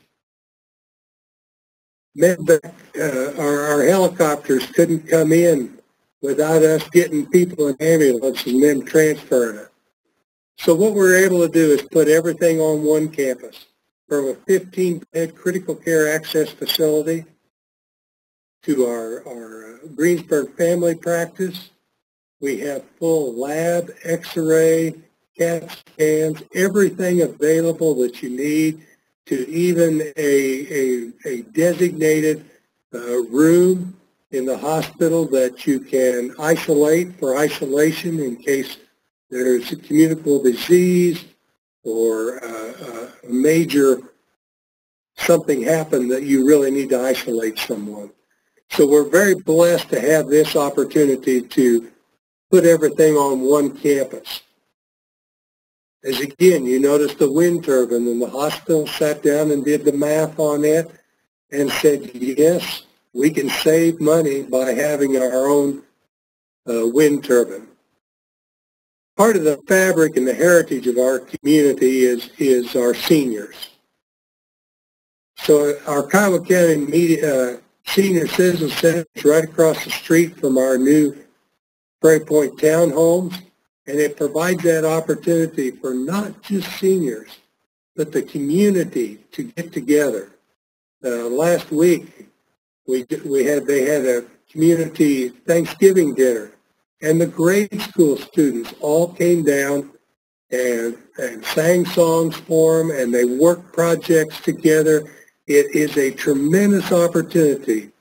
Our helicopters couldn't come in without us getting people in ambulances and them transferring it. So what we're able to do is put everything on one campus, from a 15-bed critical care access facility to our Greensburg family practice. We have full lab, x-ray, CAT scans, everything available that you need, to even a designated room in the hospital that you can isolate for isolation in case there's a communicable disease or a major something happened that you really need to isolate someone. So we're very blessed to have this opportunity to put everything on one campus. As again, you notice the wind turbine, and the hospital sat down and did the math on it and said, yes, we can save money by having our own wind turbine. Part of the fabric and the heritage of our community is our seniors. So our Kiowa County Senior Citizen Center is right across the street from our new Prairie Point townhomes, and it provides that opportunity for not just seniors, but the community to get together. Last week, they had a community Thanksgiving dinner, and the grade school students all came down and sang songs for them, and they worked projects together. It is a tremendous opportunity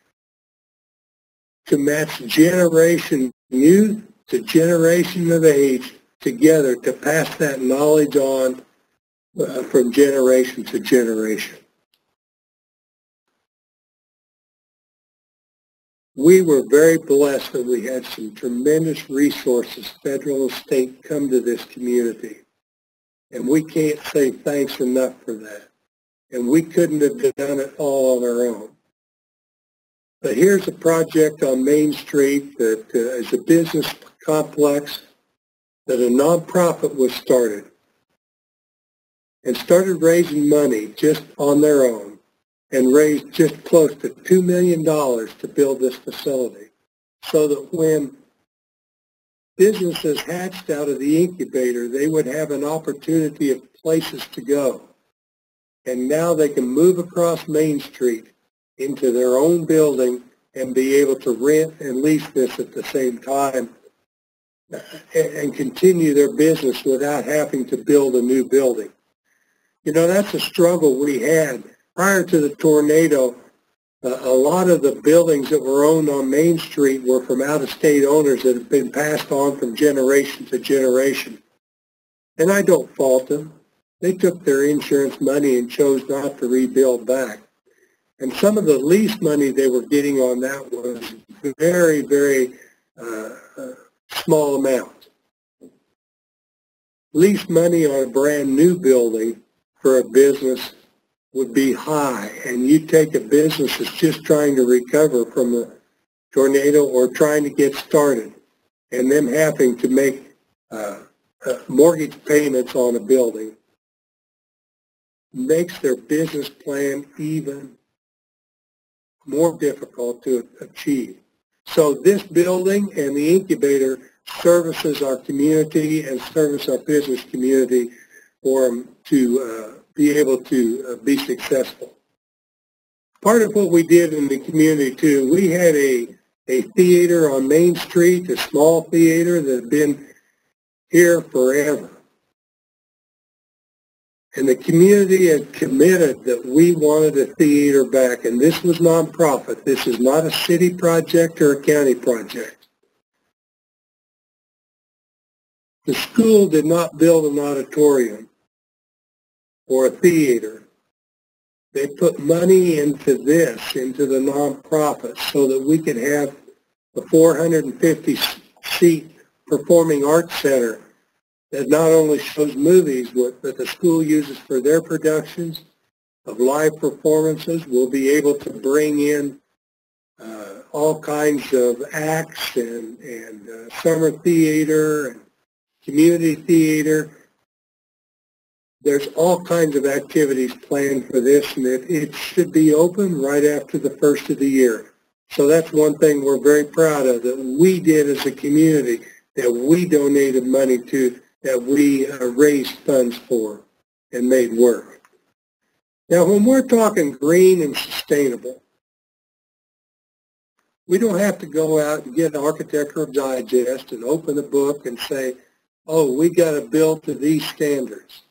to match generation youth to generation of age together to pass that knowledge on from generation to generation. We were very blessed that we had some tremendous resources, federal and state, come to this community. And we can't say thanks enough for that. And we couldn't have done it all on our own. But here's a project on Main Street that is a business complex that a nonprofit was started and started raising money just on their own and raised just close to $2 million to build this facility, so that when businesses hatched out of the incubator, they would have an opportunity of places to go. And now they can move across Main Street into their own building and be able to rent and lease this at the same time and continue their business without having to build a new building. You know, that's a struggle we had. Prior to the tornado, a lot of the buildings that were owned on Main Street were from out-of-state owners that have been passed on from generation to generation. And I don't fault them. They took their insurance money and chose not to rebuild back. And some of the lease money they were getting on that was very, very small amount. Lease money on a brand new building for a business would be high, and you take a business that's just trying to recover from the tornado or trying to get started, and them having to make mortgage payments on a building makes their business plan even more difficult to achieve. So this building and the incubator services our community and service our business community for them to be able to be successful. Part of what we did in the community too, we had a theater on Main Street, a small theater that had been here forever. And the community had committed that we wanted a theater back, and this was nonprofit. This is not a city project or a county project. The school did not build an auditorium or a theater. They put money into this, into the nonprofit, so that we could have a 450-seat performing arts center that not only shows movies, but the school uses for their productions of live performances. We'll be able to bring in all kinds of acts and summer theater and community theater. There's all kinds of activities planned for this, and it should be open right after the first of the year. So that's one thing we're very proud of, that we did as a community, that we donated money to, that we raised funds for and made work. Now, when we're talking green and sustainable, we don't have to go out and get an Architectural Digest and open a book and say, oh, we got to build to these standards.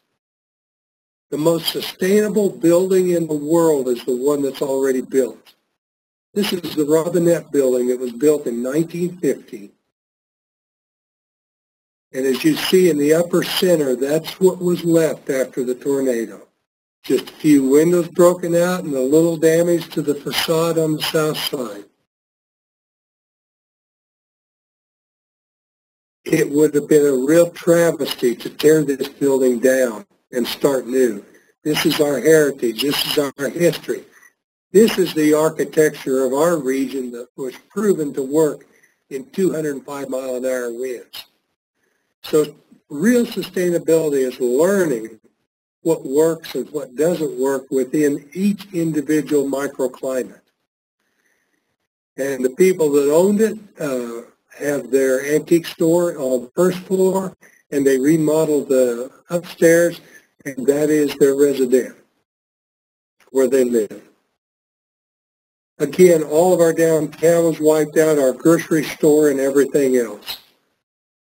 The most sustainable building in the world is the one that's already built. This is the Robinette building that was built in 1950. And as you see in the upper center, that's what was left after the tornado. Just a few windows broken out and a little damage to the facade on the south side. It would have been a real travesty to tear this building down and start new. This is our heritage. This is our history. This is the architecture of our region that was proven to work in 205-mile-an-hour winds. So real sustainability is learning what works and what doesn't work within each individual microclimate. And the people that owned it have their antique store on the first floor, and they remodeled the upstairs, and that is their residence, where they live. Again, all of our downtown was wiped out, our grocery store and everything else.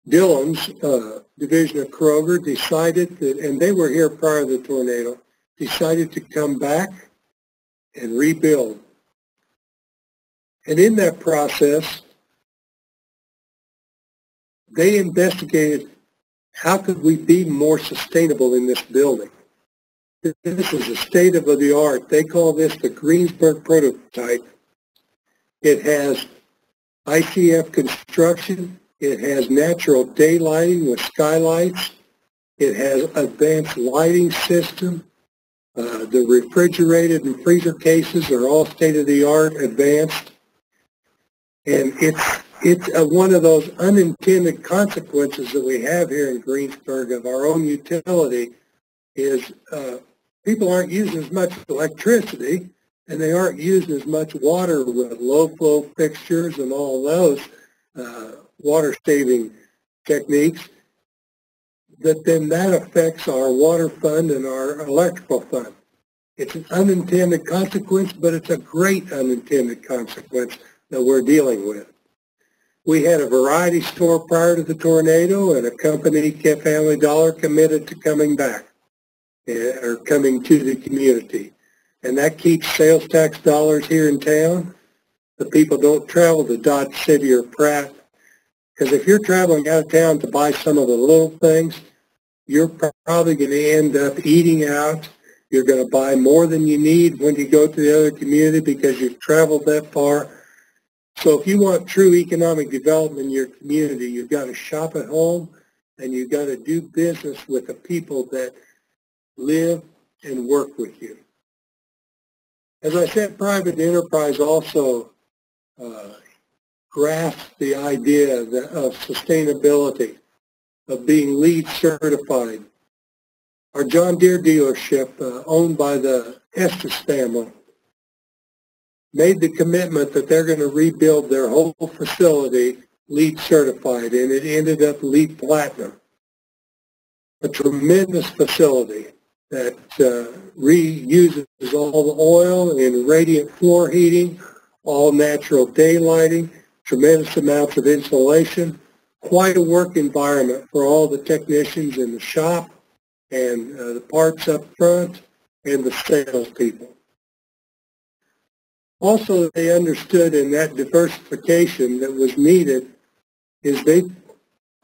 Dillon's division of Kroger decided that, and they were here prior to the tornado, decided to come back and rebuild. And in that process, they investigated how could we be more sustainable in this building. This is a state of the art. They call this the Greensburg prototype. It has ICF construction. It has natural day lighting with skylights. It has advanced lighting system. The refrigerated and freezer cases are all state-of-the-art, advanced. And it's one of those unintended consequences that we have here in Greensburg of our own utility is people aren't using as much electricity, and they aren't using as much water with low-flow fixtures and all those water-saving techniques, that affects our water fund and our electrical fund. It's an unintended consequence, but it's a great unintended consequence that we're dealing with. We had a variety store prior to the tornado, and a company, Family Dollar, committed to coming back, or coming to the community. And that keeps sales tax dollars here in town. The people don't travel to Dodge City or Pratt, because if you're traveling out of town to buy some of the little things, you're probably going to end up eating out. You're going to buy more than you need when you go to the other community because you've traveled that far. So if you want true economic development in your community, you've got to shop at home, and you've got to do business with the people that live and work with you. As I said, private enterprise also grasps the idea of sustainability, of being LEED certified. Our John Deere dealership, owned by the Estes family, made the commitment that they're going to rebuild their whole facility LEED certified, and it ended up LEED Platinum. A tremendous facility that reuses all the oil in radiant floor heating, all natural day lighting, tremendous amounts of insulation, quite a work environment for all the technicians in the shop and the parts up front and the salespeople. Also, they understood in that diversification that was needed is they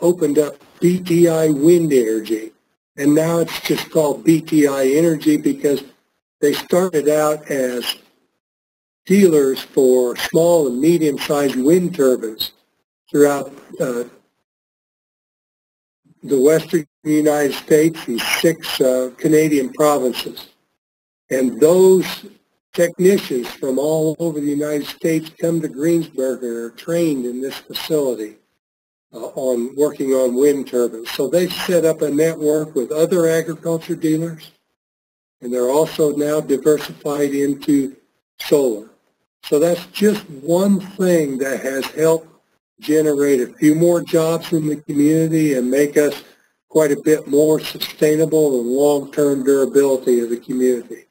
opened up BTI wind energy. And now it's just called BTI Energy because they started out as dealers for small and medium-sized wind turbines throughout the western United States and 6 Canadian provinces. And those technicians from all over the United States come to Greensburg and are trained in this facility on working on wind turbines. So they set up a network with other agriculture dealers, and they're also now diversified into solar. So that's just one thing that has helped generate a few more jobs in the community and make us quite a bit more sustainable and long-term durability of the community.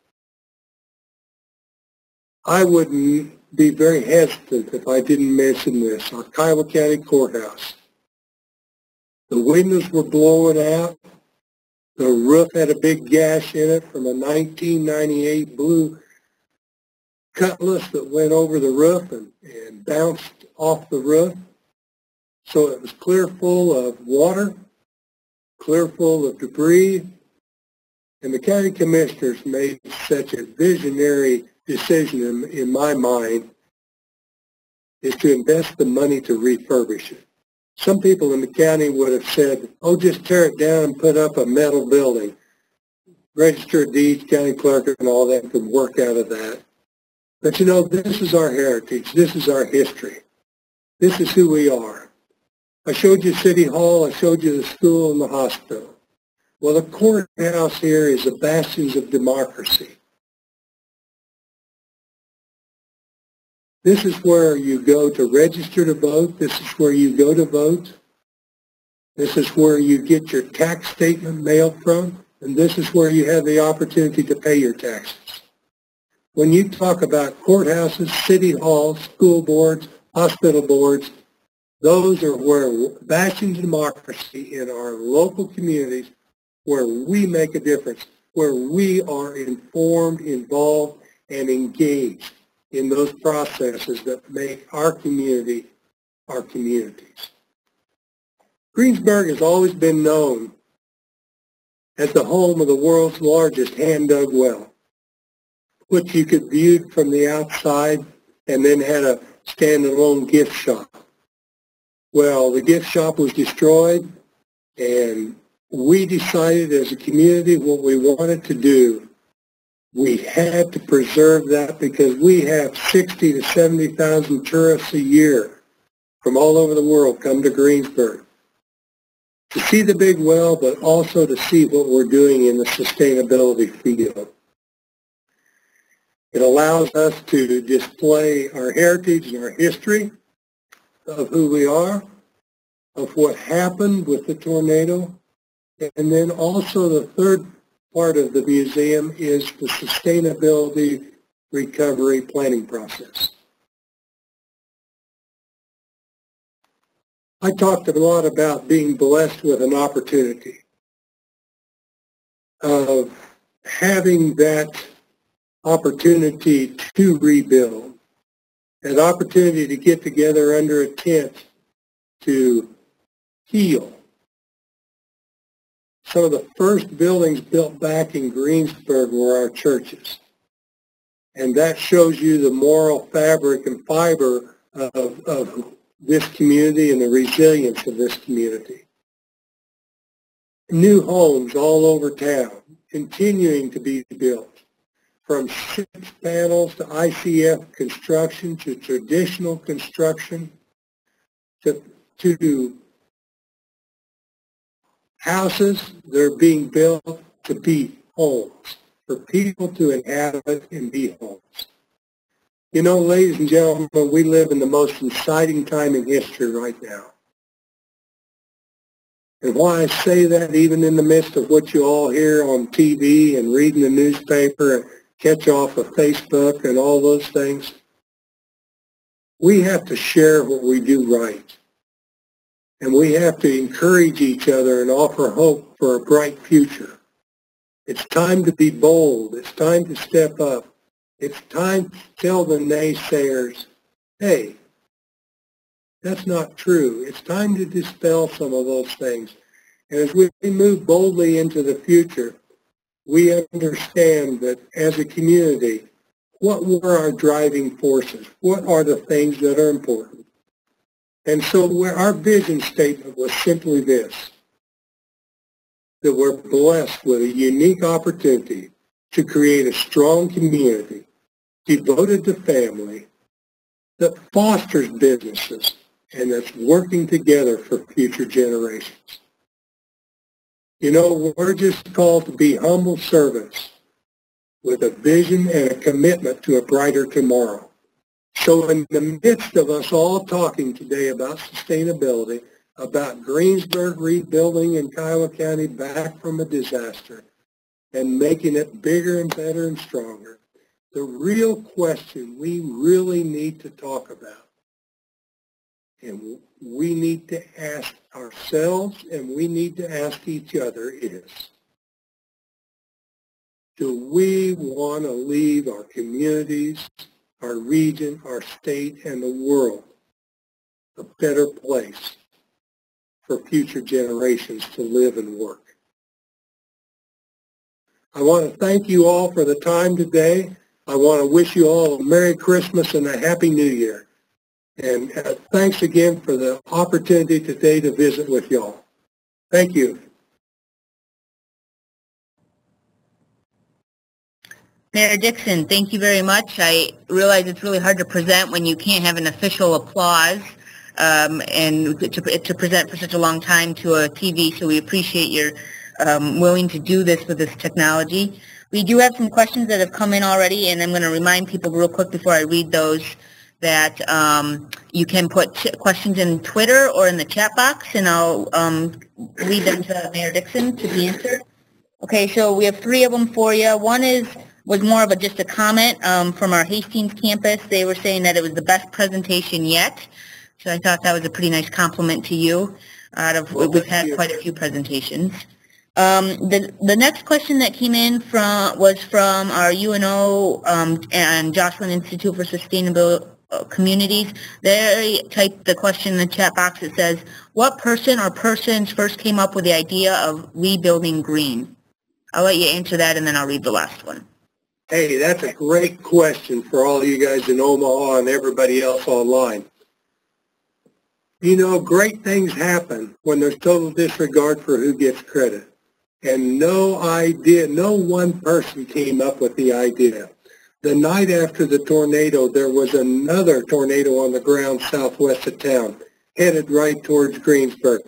I would be very hesitant if I didn't mention this, our Kiowa County Courthouse. The windows were blowing out. The roof had a big gash in it from a 1998 blue cutlass that went over the roof and bounced off the roof. So it was clear full of water, clear full of debris, and the county commissioners made such a visionary decision in my mind is to invest the money to refurbish it. Some people in the county would have said, oh, just tear it down and put up a metal building. Register of Deeds, county clerk, and all that could work out of that. But you know, this is our heritage. This is our history. This is who we are. I showed you City Hall. I showed you the school and the hospital. Well, the courthouse here is the bastions of democracy. This is where you go to register to vote. This is where you go to vote. This is where you get your tax statement mailed from. And this is where you have the opportunity to pay your taxes. When you talk about courthouses, city halls, school boards, hospital boards, those are where bastions of democracy in our local communities, where we make a difference, where we are informed, involved, and engaged in those processes that make our community our communities. Greensburg has always been known as the home of the world's largest hand-dug well, which you could view from the outside and then had a standalone gift shop. Well, the gift shop was destroyed, and we decided as a community what we wanted to do. We had to preserve that because we have 60 to 70,000 tourists a year from all over the world come to Greensburg to see the big well, but also to see what we're doing in the sustainability field. It allows us to display our heritage and our history of who we are. of what happened with the tornado. And then also the third part of the museum is the sustainability recovery planning process. I talked a lot about being blessed with an opportunity of having that opportunity to rebuild, an opportunity to get together under a tent to heal. Some of the first buildings built back in Greensburg were our churches. And that shows you the moral fabric and fiber of this community and the resilience of this community. New homes all over town continuing to be built, from 6 panels to ICF construction to traditional construction to houses that are being built to be homes, for people to inhabit and be homes. You know, ladies and gentlemen, we live in the most exciting time in history right now. And why I say that, even in the midst of what you all hear on TV and reading the newspaper and catch off of Facebook and all those things, we have to share what we do right. And we have to encourage each other and offer hope for a bright future. It's time to be bold. It's time to step up. It's time to tell the naysayers, hey, that's not true. It's time to dispel some of those things. And as we move boldly into the future, we understand that as a community, what were our driving forces? What are the things that are important? And so our vision statement was simply this, that we're blessed with a unique opportunity to create a strong community devoted to family that fosters businesses and that's working together for future generations. You know, we're just called to be humble servants with a vision and a commitment to a brighter tomorrow. So in the midst of us all talking today about sustainability, about Greensburg rebuilding in Kiowa County back from a disaster and making it bigger and better and stronger, the real question we really need to talk about, and we need to ask ourselves and we need to ask each other is, do we want to leave our communities, our region, our state, and the world a better place for future generations to live and work? I want to thank you all for the time today. I want to wish you all a Merry Christmas and a Happy New Year. And thanks again for the opportunity today to visit with y'all. Thank you. Mayor Dixon, thank you very much. I realize it's really hard to present when you can't have an official applause and to present for such a long time to a TV, so we appreciate your willing to do this with this technology. We do have some questions that have come in already, and I'm going to remind people real quick before I read those that you can put questions in Twitter or in the chat box, and I'll lead them to Mayor Dixon to be answered. Okay, so we have 3 of them for you. One was more of just a comment from our Hastings campus. They were saying that it was the best presentation yet, so I thought that was a pretty nice compliment to you. We've had quite a few presentations. The next question that came in was from our UNO and Jocelyn Institute for Sustainable Communities. They typed the question in the chat box that says, what person or persons first came up with the idea of rebuilding green? I'll let you answer that, and then I'll read the last one. Hey, that's a great question for all you guys in Omaha and everybody else online. You know, great things happen when there's total disregard for who gets credit. And no one person came up with the idea. The night after the tornado, there was another tornado on the ground southwest of town, headed right towards Greensburg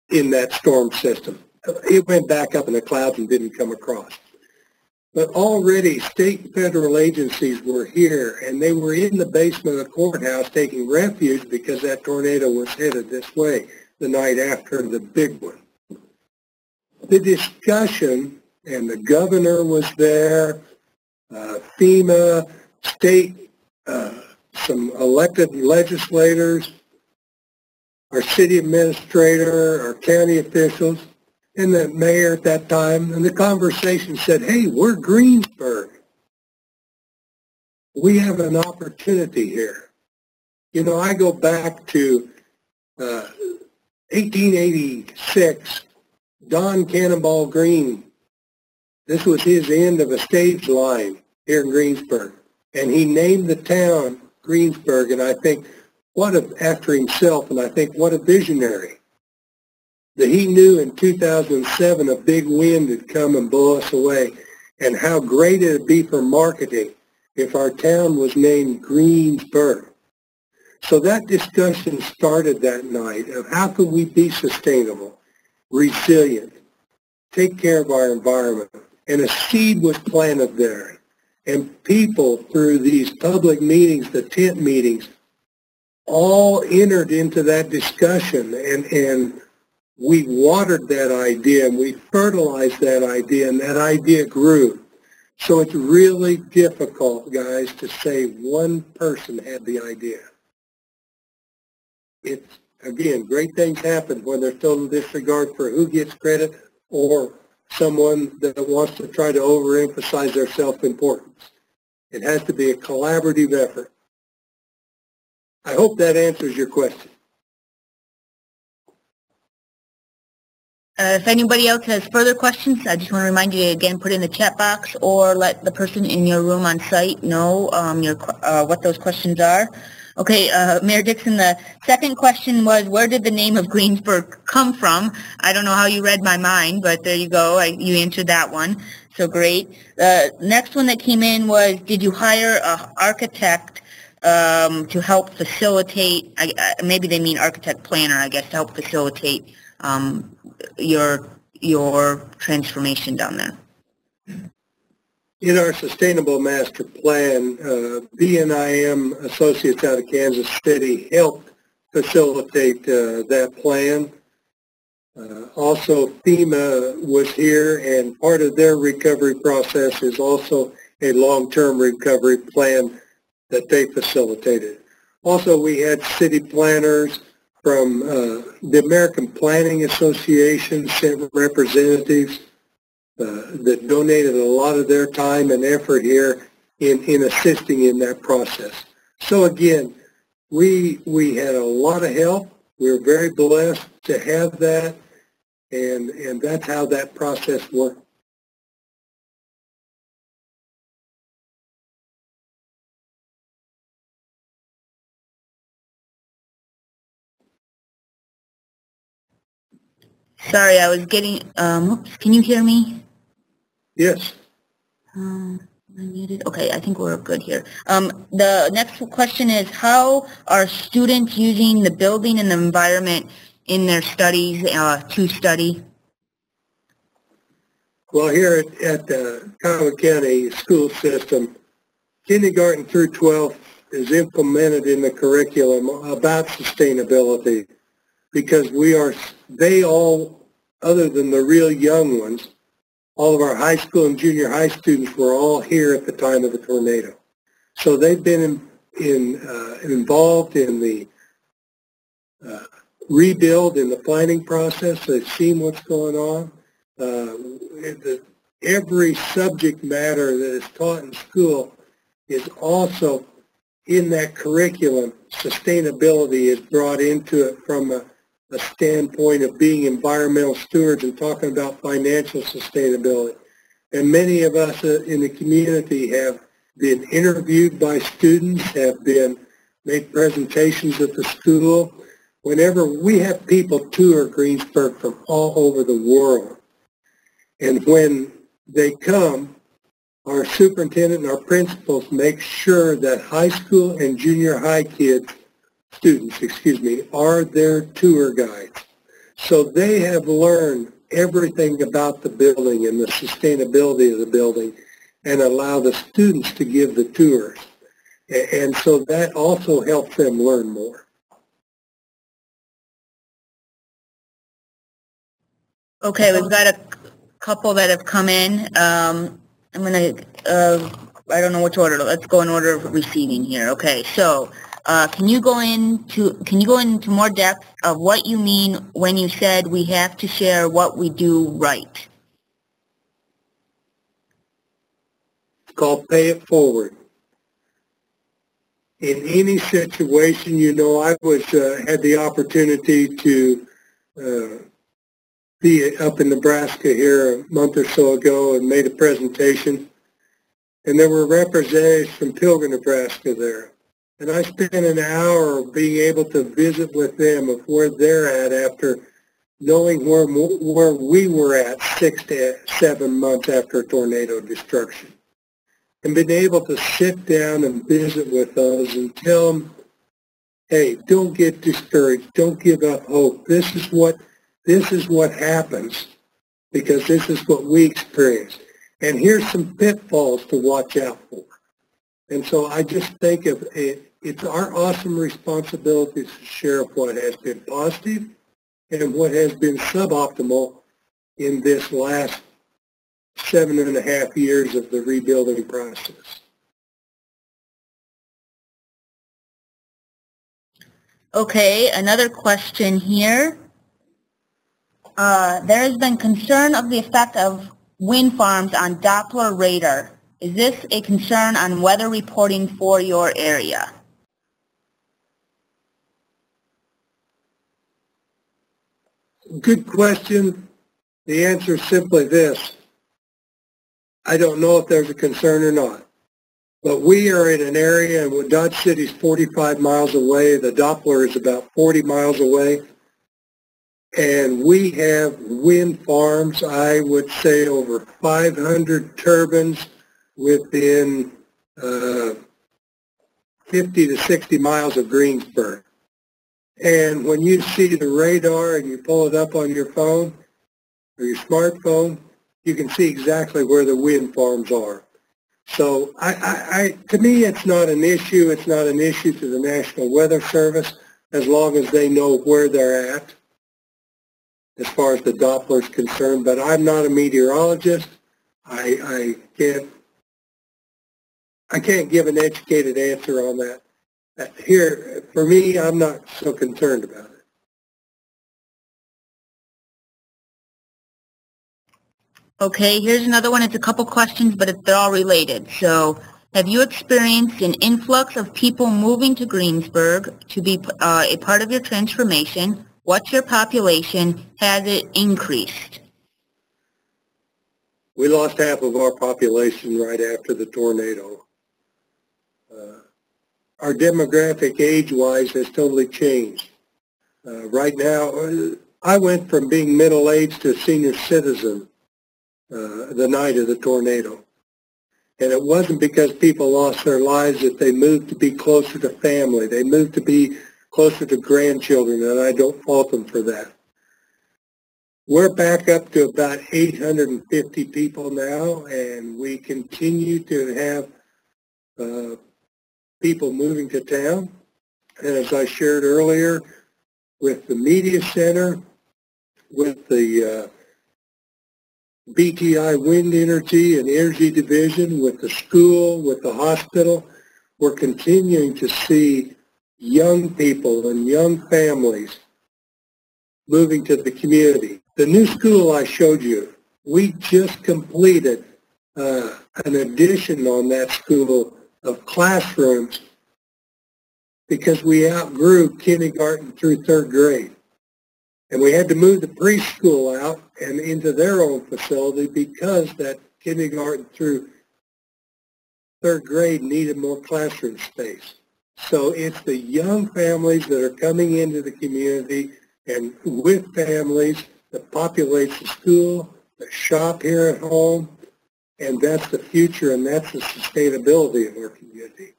in that storm system. It went back up in the clouds and didn't come across. But already state and federal agencies were here, and they were in the basement of the courthouse taking refuge because that tornado was headed this way. the night after the big one. The discussion, and the governor was there, FEMA, state, some elected legislators, our city administrator, our county officials, and the mayor at that time. And the conversation said, hey, we're Greensburg. We have an opportunity here. You know, I go back to 1886, Don Cannonball Green. This was his end of a stage line here in Greensburg. And he named the town Greensburg, and I think after himself, and I think what a visionary. That he knew in 2007 a big wind had come and blow us away, and how great it would be for marketing if our town was named Greensburg. So that discussion started that night of how can we be sustainable, resilient, take care of our environment. And a seed was planted there. And people through these public meetings, the tent meetings, all entered into that discussion, and we watered that idea and we fertilized that idea, and that idea grew. So it's really difficult, guys, to say one person had the idea. It's, again, great things happen when there's total disregard for who gets credit or someone that wants to try to overemphasize their self-importance. It has to be a collaborative effort. I hope that answers your question. If anybody else has further questions, I just want to remind you to again put in the chat box or let the person in your room on site know what those questions are. Okay, Mayor Dixon, the second question was, where did the name of Greensburg come from? I don't know how you read my mind, but there you go. You answered that one. So great. The next one that came in was, did you hire an architect to help facilitate, maybe they mean architect planner, I guess, to help facilitate your transformation down there? In our Sustainable Master Plan, B&IM Associates out of Kansas City helped facilitate that plan. Also, FEMA was here, and part of their recovery process is also a long-term recovery plan that they facilitated. Also, we had city planners from the American Planning Association, sent representatives that donated a lot of their time and effort here in assisting in that process. So again, we had a lot of help. We were very blessed to have that, and that's how that process worked. Sorry, I was getting, oops, can you hear me? Yes. Okay, I think we're good here. The next question is, how are students using the building and the environment in their studies to study? Well, here at the Cuyahoga County school system, kindergarten through 12th is implemented in the curriculum about sustainability, because they all, other than the real young ones, all of our high school and junior high students were all here at the time of the tornado. So they've been involved in the rebuild, in the planning process. They've seen what's going on. Every subject matter that is taught in school is also in that curriculum. Sustainability is brought into it from a standpoint of being environmental stewards and talking about financial sustainability. And many of us in the community have been interviewed by students, have been made presentations at the school. Whenever we have people tour Greensburg from all over the world, and when they come, our superintendent and our principals make sure that high school and junior high students, are their tour guides. So they have learned everything about the building and the sustainability of the building, and allow the students to give the tours. And so that also helps them learn more. Okay, we've got a couple that have come in. I'm going to, I don't know which order. Let's go in order of receiving here. Okay, so can you go into more depth of what you mean when you said we have to share what we do right? It's called pay it forward. In any situation, you know, I had the opportunity to be up in Nebraska here a month or so ago and made a presentation. And there were representatives from Pilgrim, Nebraska there. And I spent an hour being able to visit with them of where they're at after knowing where we were at 6 to 7 months after tornado destruction. And being able to sit down and visit with us and tell them, hey, don't get discouraged. Don't give up hope. This is what happens because this is what we experienced. And here's some pitfalls to watch out for. And so I just think of it, it's our awesome responsibility to share what has been positive and what has been suboptimal in this last 7.5 years of the rebuilding process. Okay, another question here. There has been concern of the effect of wind farms on Doppler radar. Is this a concern on weather reporting for your area? Good question. The answer is simply this. I don't know if there's a concern or not. But we are in an area, and Dodge City's 45 miles away. The Doppler is about 40 miles away. And we have wind farms, I would say over 500 turbines within 50 to 60 miles of Greensburg. And when you see the radar and you pull it up on your phone or your smartphone, you can see exactly where the wind farms are. So to me, it's not an issue. It's not an issue to the National Weather Service as long as they know where they're at as far as the Doppler is concerned. But I'm not a meteorologist. I can't give an educated answer on that. Here, for me, I'm not so concerned about it. Okay, here's another one. It's a couple questions, but they're all related. So, have you experienced an influx of people moving to Greensburg to be a part of your transformation? What's your population? Has it increased? We lost half of our population right after the tornado. Our demographic age-wise has totally changed. Right now, I went from being middle-aged to a senior citizen the night of the tornado. And it wasn't because people lost their lives that they moved to be closer to family. They moved to be closer to grandchildren, and I don't fault them for that. We're back up to about 850 people now, and we continue to have people moving to town. And as I shared earlier, with the media center, with the BTI Wind Energy and Energy Division, with the school, with the hospital, we're continuing to see young people and young families moving to the community. The new school I showed you, we just completed an addition on that school of classrooms because we outgrew kindergarten through 3rd grade. And we had to move the preschool out and into their own facility because that kindergarten through 3rd grade needed more classroom space. So it's the young families that are coming into the community and with families that populates the school, that shop here at home, and that's the future and that's the sustainability of our community.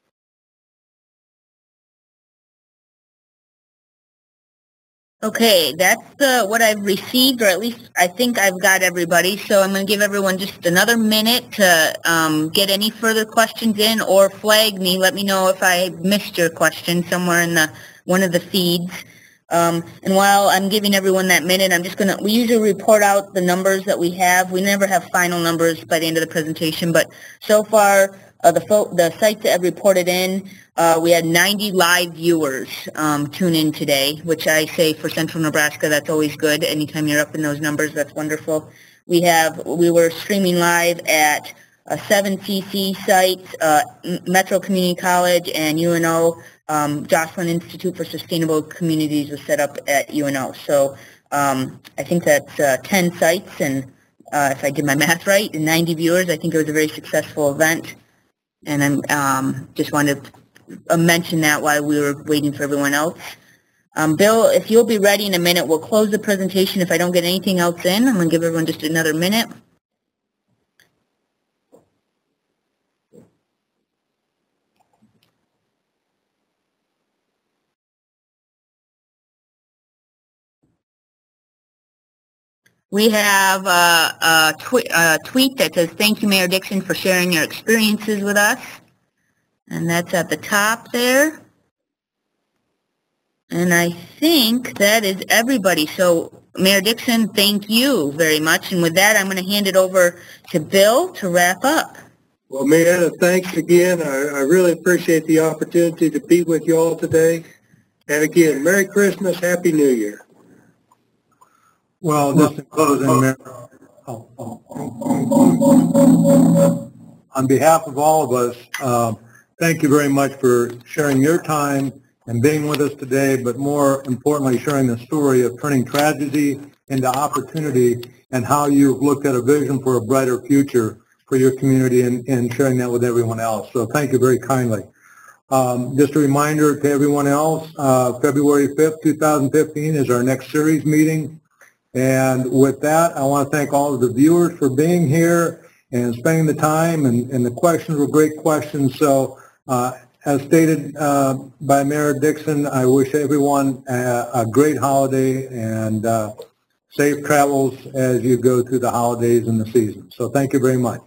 Okay, that's what I've received, or at least I think I've got everybody. So I'm going to give everyone just another minute to get any further questions in, or flag me. Let me know if I missed your question somewhere in one of the feeds. And while I'm giving everyone that minute, we usually report out the numbers that we have. We never have final numbers by the end of the presentation, but so far, the sites that have reported in, we had 90 live viewers tune in today, which I say for Central Nebraska, that's always good. Anytime you're up in those numbers, that's wonderful. We were streaming live at 7 CC sites, Metro Community College and UNO. Joslin Institute for Sustainable Communities was set up at UNO. So I think that's 10 sites, and if I did my math right, and 90 viewers. I think it was a very successful event. And I just wanted to mention that while we were waiting for everyone else. Bill, if you'll be ready in a minute, we'll close the presentation if I don't get anything else in. I'm going to give everyone just another minute. We have a tweet that says, "Thank you, Mayor Dixon, for sharing your experiences with us." And that's at the top there. And I think that is everybody. So, Mayor Dixon, thank you very much. And with that, I'm going to hand it over to Bill to wrap up. Well, Marietta, thanks again. I really appreciate the opportunity to be with you all today. And again, Merry Christmas, Happy New Year. Well, just in closing, Mayor, on behalf of all of us, thank you very much for sharing your time and being with us today, but more importantly, sharing the story of turning tragedy into opportunity and how you've looked at a vision for a brighter future for your community and sharing that with everyone else. So thank you very kindly. Just a reminder to everyone else, February 5th, 2015 is our next series meeting. And with that, I want to thank all of the viewers for being here and spending the time, and the questions were great questions. So as stated by Mayor Dixon, I wish everyone a great holiday and safe travels as you go through the holidays and the season. So thank you very much.